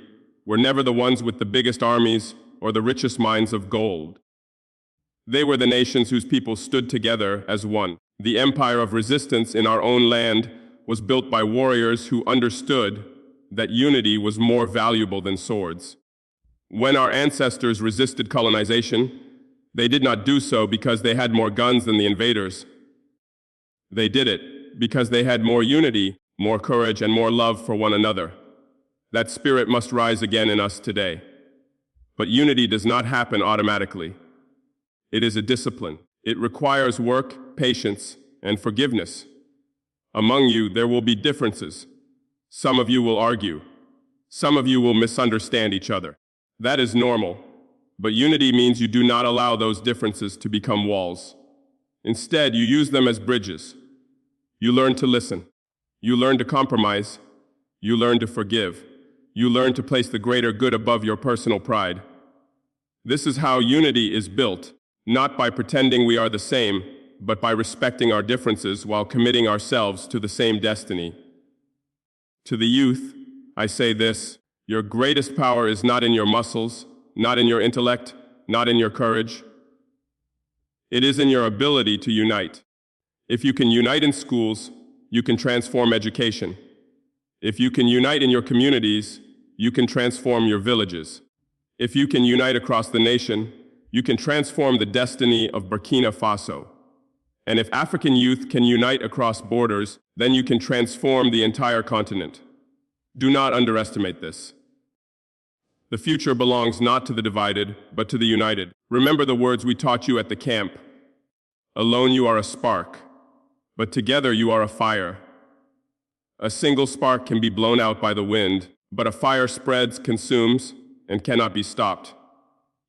were never the ones with the biggest armies or the richest mines of gold. They were the nations whose people stood together as one. The empire of resistance in our own land was built by warriors who understood that unity was more valuable than swords. When our ancestors resisted colonization, they did not do so because they had more guns than the invaders. They did it because they had more unity, more courage, and more love for one another. That spirit must rise again in us today. But unity does not happen automatically. It is a discipline. It requires work, patience, and forgiveness. Among you, there will be differences. Some of you will argue. Some of you will misunderstand each other. That is normal. But unity means you do not allow those differences to become walls. Instead, you use them as bridges. You learn to listen. You learn to compromise. You learn to forgive. You learn to place the greater good above your personal pride. This is how unity is built, not by pretending we are the same, but by respecting our differences while committing ourselves to the same destiny. To the youth, I say this: your greatest power is not in your muscles, not in your intellect, not in your courage. It is in your ability to unite. If you can unite in schools, you can transform education. If you can unite in your communities, you can transform your villages. If you can unite across the nation, you can transform the destiny of Burkina Faso. And if African youth can unite across borders, then you can transform the entire continent. Do not underestimate this. The future belongs not to the divided, but to the united. Remember the words we taught you at the camp. Alone you are a spark, but together you are a fire. A single spark can be blown out by the wind, but a fire spreads, consumes, and cannot be stopped.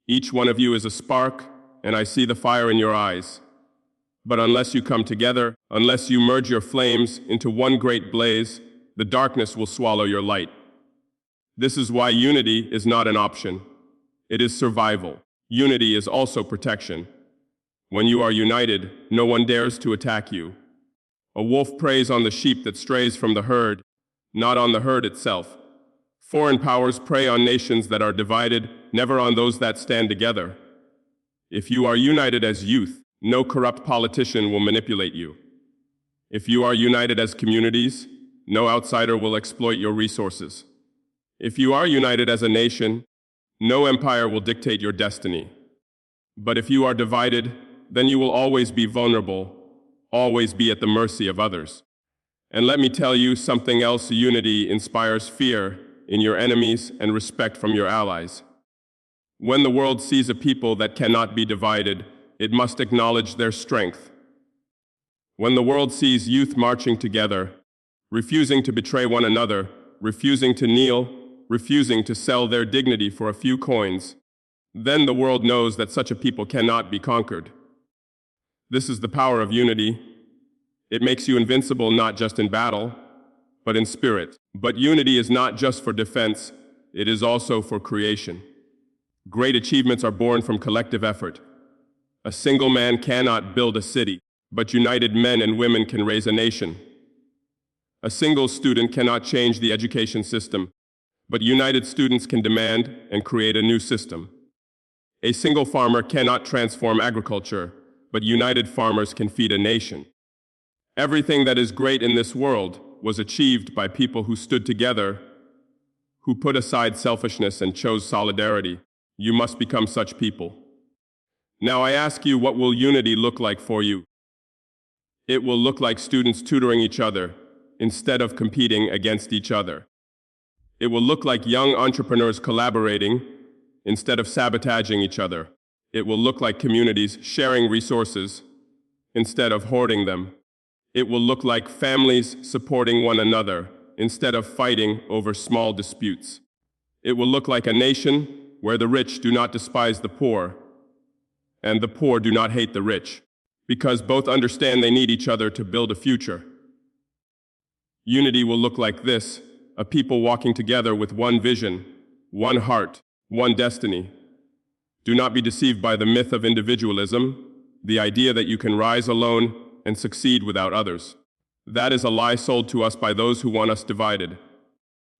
Each one of you is a spark, and I see the fire in your eyes. But unless you come together, unless you merge your flames into one great blaze, the darkness will swallow your light. This is why unity is not an option. It is survival. Unity is also protection. When you are united, no one dares to attack you. A wolf preys on the sheep that strays from the herd, not on the herd itself. Foreign powers prey on nations that are divided, never on those that stand together. If you are united as youth, no corrupt politician will manipulate you. If you are united as communities, no outsider will exploit your resources. If you are united as a nation, no empire will dictate your destiny. But if you are divided, then you will always be vulnerable, always be at the mercy of others. And let me tell you something else: unity inspires fear in your enemies and respect from your allies. When the world sees a people that cannot be divided, it must acknowledge their strength. When the world sees youth marching together, refusing to betray one another, refusing to kneel, refusing to sell their dignity for a few coins, then the world knows that such a people cannot be conquered. This is the power of unity. It makes you invincible not just in battle, but in spirit. But unity is not just for defense, it is also for creation. Great achievements are born from collective effort. A single man cannot build a city, but united men and women can raise a nation. A single student cannot change the education system, but united students can demand and create a new system. A single farmer cannot transform agriculture, but united farmers can feed a nation. Everything that is great in this world was achieved by people who stood together, who put aside selfishness and chose solidarity. You must become such people. Now I ask you, what will unity look like for you? It will look like students tutoring each other instead of competing against each other. It will look like young entrepreneurs collaborating instead of sabotaging each other. It will look like communities sharing resources instead of hoarding them. It will look like families supporting one another instead of fighting over small disputes. It will look like a nation where the rich do not despise the poor and the poor do not hate the rich, because both understand they need each other to build a future. Unity will look like this: a people walking together with one vision, one heart, one destiny. Do not be deceived by the myth of individualism, the idea that you can rise alone and succeed without others. That is a lie sold to us by those who want us divided.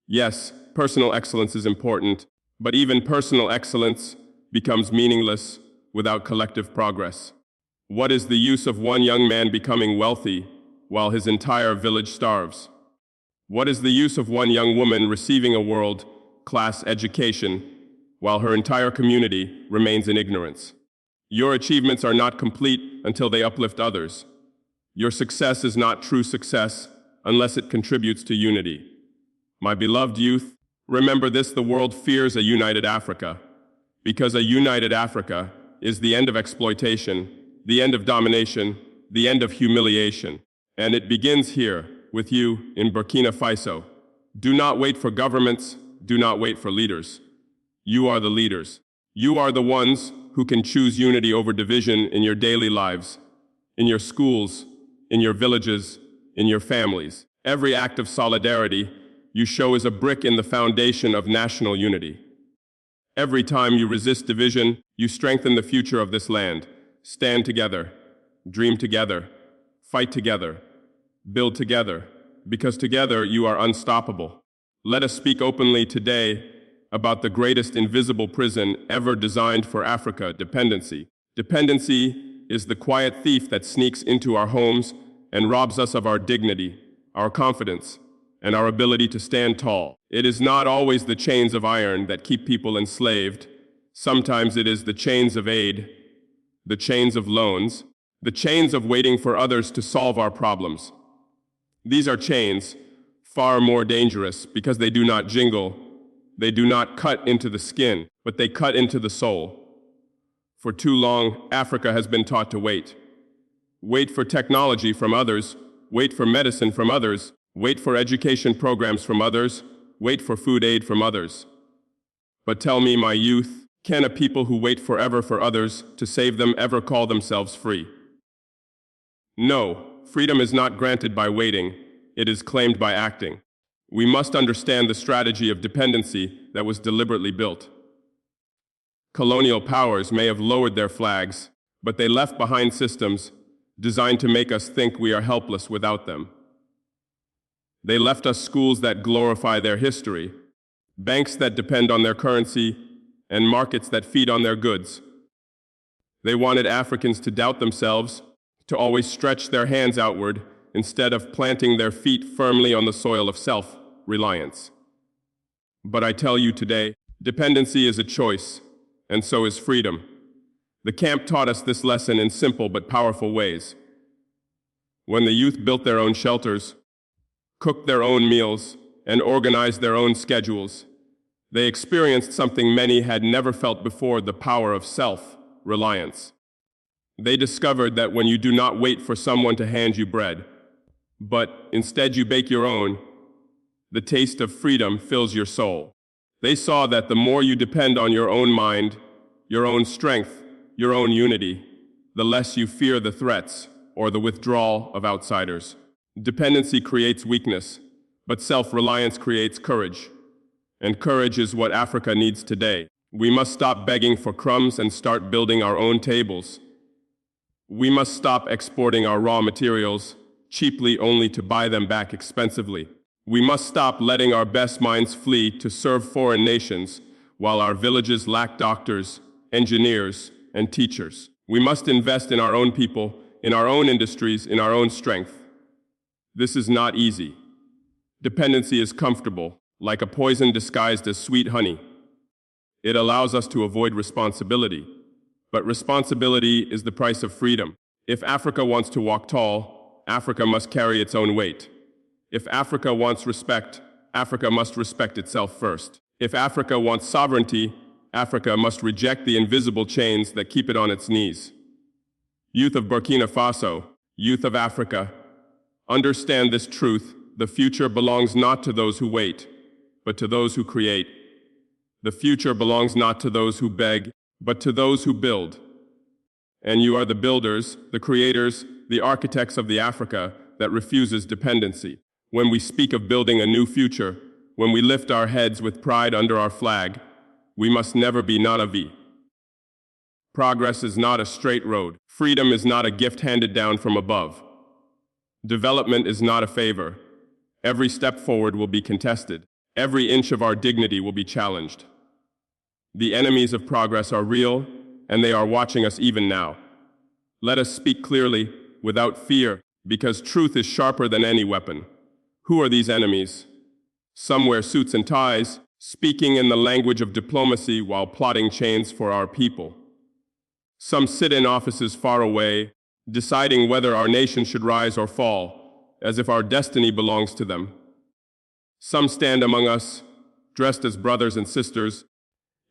Yes, personal excellence is important, but even personal excellence becomes meaningless without collective progress. What is the use of one young man becoming wealthy while his entire village starves? What is the use of one young woman receiving a world-class education while her entire community remains in ignorance? Your achievements are not complete until they uplift others. Your success is not true success unless it contributes to unity. My beloved youth, remember this: the world fears a united Africa, because a united Africa is the end of exploitation, the end of domination, the end of humiliation. And it begins here, with you in Burkina Faso. Do not wait for governments, do not wait for leaders. You are the leaders. You are the ones who can choose unity over division in your daily lives, in your schools, in your villages, in your families. Every act of solidarity you show is a brick in the foundation of national unity. Every time you resist division, you strengthen the future of this land. Stand together, dream together, fight together, build together, because together you are unstoppable. Let us speak openly today about the greatest invisible prison ever designed for Africa: dependency. Dependency is the quiet thief that sneaks into our homes and robs us of our dignity, our confidence, and our ability to stand tall. It is not always the chains of iron that keep people enslaved. Sometimes it is the chains of aid, the chains of loans, the chains of waiting for others to solve our problems. These are chains far more dangerous because they do not jingle, they do not cut into the skin, but they cut into the soul. For too long, Africa has been taught to wait. Wait for technology from others, wait for medicine from others, wait for education programs from others, wait for food aid from others. But tell me, my youth, can a people who wait forever for others to save them ever call themselves free? No, freedom is not granted by waiting, it is claimed by acting. We must understand the strategy of dependency that was deliberately built. Colonial powers may have lowered their flags, but they left behind systems designed to make us think we are helpless without them. They left us schools that glorify their history, banks that depend on their currency, and markets that feed on their goods. They wanted Africans to doubt themselves, to always stretch their hands outward instead of planting their feet firmly on the soil of self-reliance. But I tell you today, dependency is a choice, and so is freedom. The camp taught us this lesson in simple but powerful ways. When the youth built their own shelters, cooked their own meals, and organized their own schedules, they experienced something many had never felt before: the power of self-reliance. They discovered that when you do not wait for someone to hand you bread, but instead you bake your own, the taste of freedom fills your soul. They saw that the more you depend on your own mind, your own strength, your own unity, the less you fear the threats or the withdrawal of outsiders. Dependency creates weakness, but self-reliance creates courage. And courage is what Africa needs today. We must stop begging for crumbs and start building our own tables. We must stop exporting our raw materials cheaply only to buy them back expensively. We must stop letting our best minds flee to serve foreign nations while our villages lack doctors, engineers, and teachers. We must invest in our own people, in our own industries, in our own strength. This is not easy. Dependency is comfortable, like a poison disguised as sweet honey. It allows us to avoid responsibility. But responsibility is the price of freedom. If Africa wants to walk tall, Africa must carry its own weight. If Africa wants respect, Africa must respect itself first. If Africa wants sovereignty, Africa must reject the invisible chains that keep it on its knees. Youth of Burkina Faso, youth of Africa, understand this truth: the future belongs not to those who wait, but to those who create. The future belongs not to those who beg, but to those who build. And you are the builders, the creators, the architects of the Africa that refuses dependency. When we speak of building a new future, when we lift our heads with pride under our flag, we must never be naive. Progress is not a straight road. Freedom is not a gift handed down from above. Development is not a favor. Every step forward will be contested. Every inch of our dignity will be challenged. The enemies of progress are real, and they are watching us even now. Let us speak clearly, without fear, because truth is sharper than any weapon. Who are these enemies? Some wear suits and ties, speaking in the language of diplomacy while plotting chains for our people. Some sit in offices far away, deciding whether our nation should rise or fall, as if our destiny belongs to them. Some stand among us, dressed as brothers and sisters,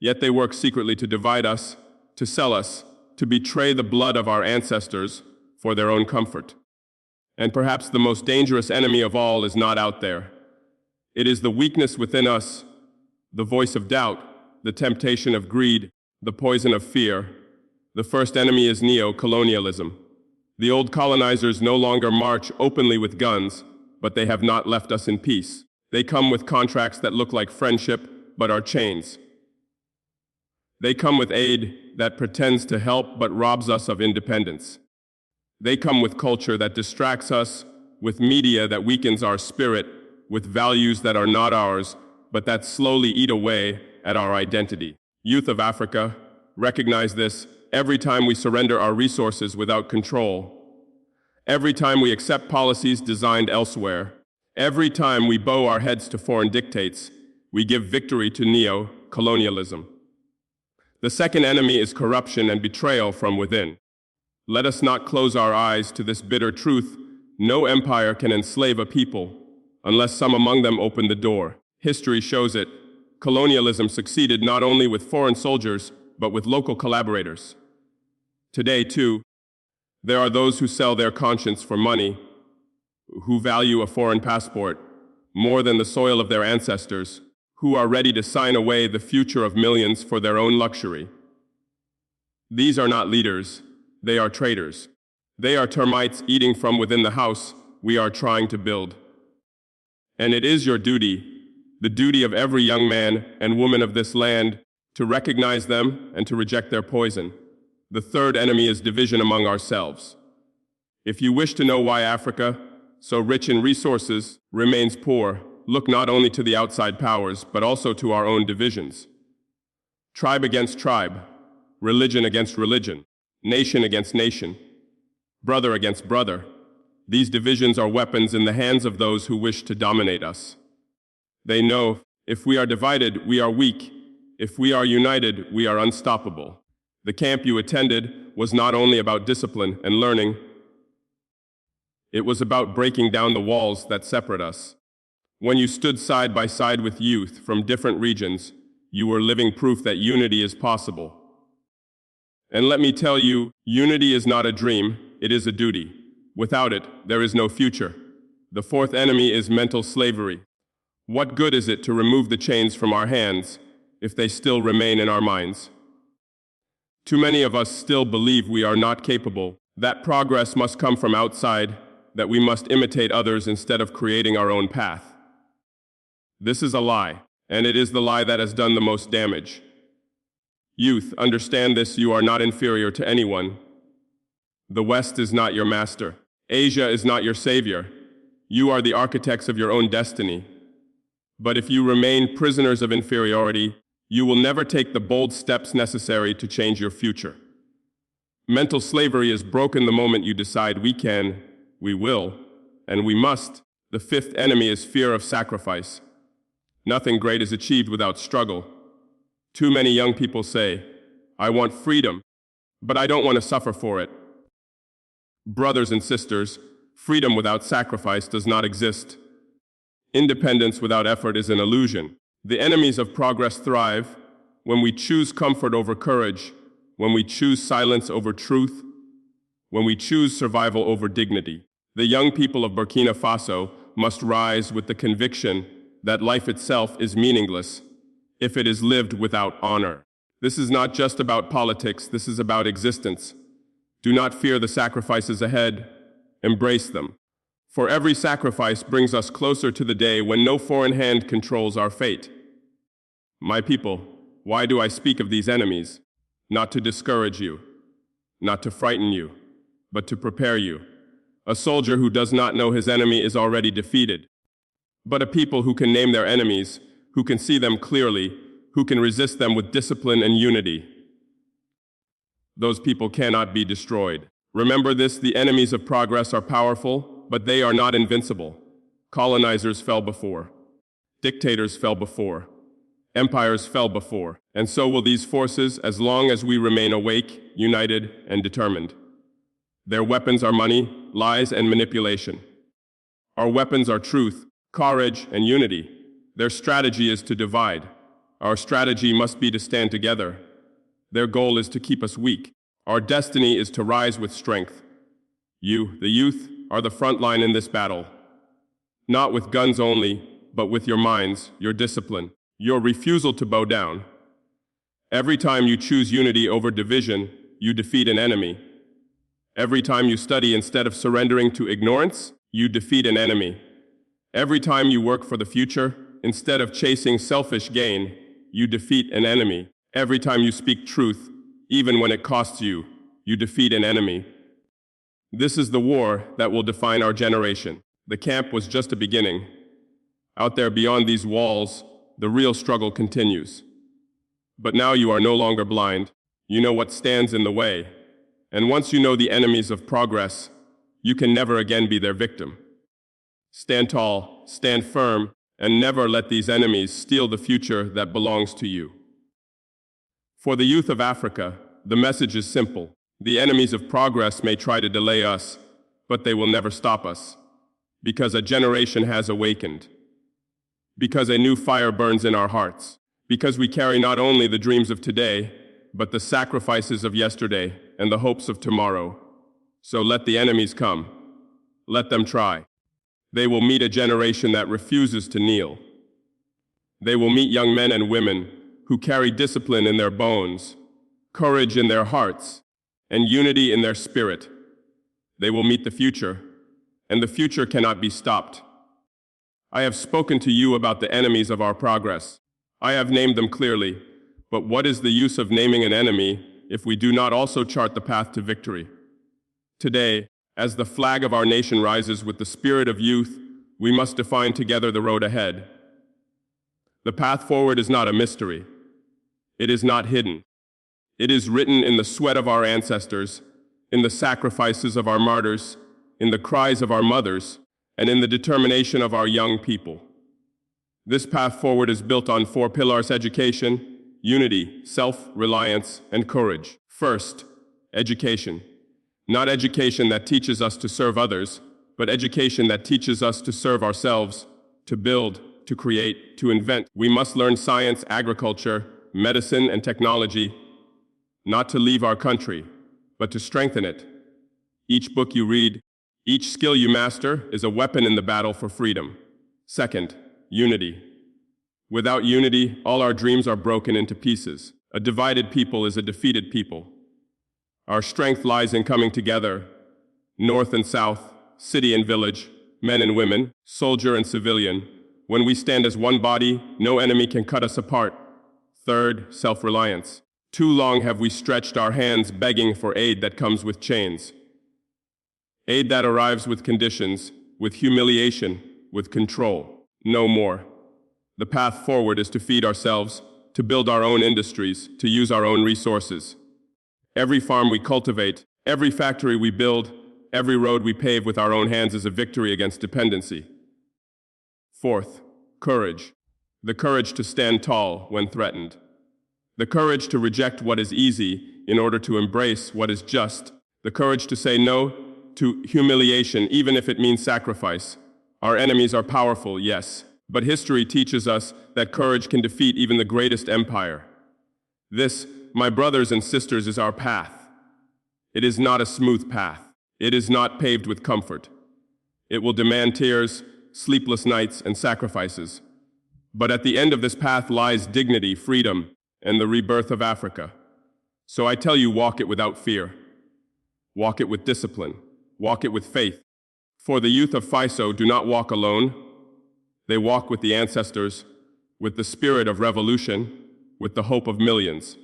yet they work secretly to divide us, to sell us, to betray the blood of our ancestors for their own comfort. And perhaps the most dangerous enemy of all is not out there. It is the weakness within us, the voice of doubt, the temptation of greed, the poison of fear. The first enemy is neo-colonialism. The old colonizers no longer march openly with guns, but they have not left us in peace. They come with contracts that look like friendship, but are chains. They come with aid that pretends to help but robs us of independence. They come with culture that distracts us, with media that weakens our spirit, with values that are not ours, but that slowly eat away at our identity. Youth of Africa, recognize this. Every time we surrender our resources without control, every time we accept policies designed elsewhere, every time we bow our heads to foreign dictates, we give victory to neo-colonialism. The second enemy is corruption and betrayal from within. Let us not close our eyes to this bitter truth. No empire can enslave a people unless some among them open the door. History shows it. Colonialism succeeded not only with foreign soldiers, but with local collaborators. Today, too, there are those who sell their conscience for money, who value a foreign passport more than the soil of their ancestors, who are ready to sign away the future of millions for their own luxury. These are not leaders, they are traitors. They are termites eating from within the house we are trying to build. And it is your duty, the duty of every young man and woman of this land, to recognize them and to reject their poison. The third enemy is division among ourselves. If you wish to know why Africa, so rich in resources, remains poor, look not only to the outside powers, but also to our own divisions. Tribe against tribe, religion against religion, nation against nation, brother against brother. These divisions are weapons in the hands of those who wish to dominate us. They know, if we are divided, we are weak. If we are united, we are unstoppable. The camp you attended was not only about discipline and learning, it was about breaking down the walls that separate us. When you stood side by side with youth from different regions, you were living proof that unity is possible. And let me tell you, unity is not a dream, it is a duty. Without it, there is no future. The fourth enemy is mental slavery. What good is it to remove the chains from our hands if they still remain in our minds? Too many of us still believe we are not capable, that progress must come from outside, that we must imitate others instead of creating our own path. This is a lie, and it is the lie that has done the most damage. Youth, understand this, you are not inferior to anyone. The West is not your master. Asia is not your savior. You are the architects of your own destiny. But if you remain prisoners of inferiority, you will never take the bold steps necessary to change your future. Mental slavery is broken the moment you decide we can, we will, and we must. The fifth enemy is fear of sacrifice. Nothing great is achieved without struggle. Too many young people say, I want freedom, but I don't want to suffer for it. Brothers and sisters, freedom without sacrifice does not exist. Independence without effort is an illusion. The enemies of progress thrive when we choose comfort over courage, when we choose silence over truth, when we choose survival over dignity. The young people of Burkina Faso must rise with the conviction that life itself is meaningless if it is lived without honor. This is not just about politics, this is about existence. Do not fear the sacrifices ahead, embrace them. For every sacrifice brings us closer to the day when no foreign hand controls our fate. My people, why do I speak of these enemies? Not to discourage you, not to frighten you, but to prepare you. A soldier who does not know his enemy is already defeated. But a people who can name their enemies, who can see them clearly, who can resist them with discipline and unity, those people cannot be destroyed. Remember this, the enemies of progress are powerful, but they are not invincible. Colonizers fell before. Dictators fell before. Empires fell before. And so will these forces as long as we remain awake, united, and determined. Their weapons are money, lies, and manipulation. Our weapons are truth, courage, and unity. Their strategy is to divide. Our strategy must be to stand together. Their goal is to keep us weak. Our destiny is to rise with strength. You, the youth, are the front line in this battle. Not with guns only, but with your minds, your discipline, your refusal to bow down. Every time you choose unity over division, you defeat an enemy. Every time you study instead of surrendering to ignorance, you defeat an enemy. Every time you work for the future, instead of chasing selfish gain, you defeat an enemy. Every time you speak truth, even when it costs you, you defeat an enemy. This is the war that will define our generation. The camp was just a beginning. Out there beyond these walls, the real struggle continues. But now you are no longer blind. You know what stands in the way. And once you know the enemies of progress, you can never again be their victim. Stand tall, stand firm, and never let these enemies steal the future that belongs to you. For the youth of Africa, the message is simple. The enemies of progress may try to delay us, but they will never stop us. Because a generation has awakened. Because a new fire burns in our hearts. Because we carry not only the dreams of today, but the sacrifices of yesterday and the hopes of tomorrow. So let the enemies come. Let them try. They will meet a generation that refuses to kneel. They will meet young men and women who carry discipline in their bones, courage in their hearts, and unity in their spirit. They will meet the future, and the future cannot be stopped. I have spoken to you about the enemies of our progress. I have named them clearly, but what is the use of naming an enemy if we do not also chart the path to victory? Today, As the flag of our nation rises with the spirit of youth, we must define together the road ahead. The path forward is not a mystery. It is not hidden. It is written in the sweat of our ancestors, in the sacrifices of our martyrs, in the cries of our mothers, and in the determination of our young people. This path forward is built on 4 pillars: education, unity, self-reliance, and courage. First, education. Not education that teaches us to serve others, but education that teaches us to serve ourselves, to build, to create, to invent. We must learn science, agriculture, medicine, and technology, not to leave our country, but to strengthen it. Each book you read, each skill you master is a weapon in the battle for freedom. Second, unity. Without unity, all our dreams are broken into pieces. A divided people is a defeated people. Our strength lies in coming together, north and south, city and village, men and women, soldier and civilian. When we stand as one body, no enemy can cut us apart. Third, self-reliance. Too long have we stretched our hands begging for aid that comes with chains. Aid that arrives with conditions, with humiliation, with control. No more. The path forward is to feed ourselves, to build our own industries, to use our own resources. Every farm we cultivate, every factory we build, every road we pave with our own hands is a victory against dependency. Fourth, courage. The courage to stand tall when threatened. The courage to reject what is easy in order to embrace what is just. The courage to say no to humiliation, even if it means sacrifice. Our enemies are powerful, yes, but history teaches us that courage can defeat even the greatest empire. This, my brothers and sisters, is our path. It is not a smooth path. It is not paved with comfort. It will demand tears, sleepless nights, and sacrifices. But at the end of this path lies dignity, freedom, and the rebirth of Africa. So I tell you, walk it without fear. Walk it with discipline. Walk it with faith. For the youth of Faso do not walk alone. They walk with the ancestors, with the spirit of revolution, with the hope of millions.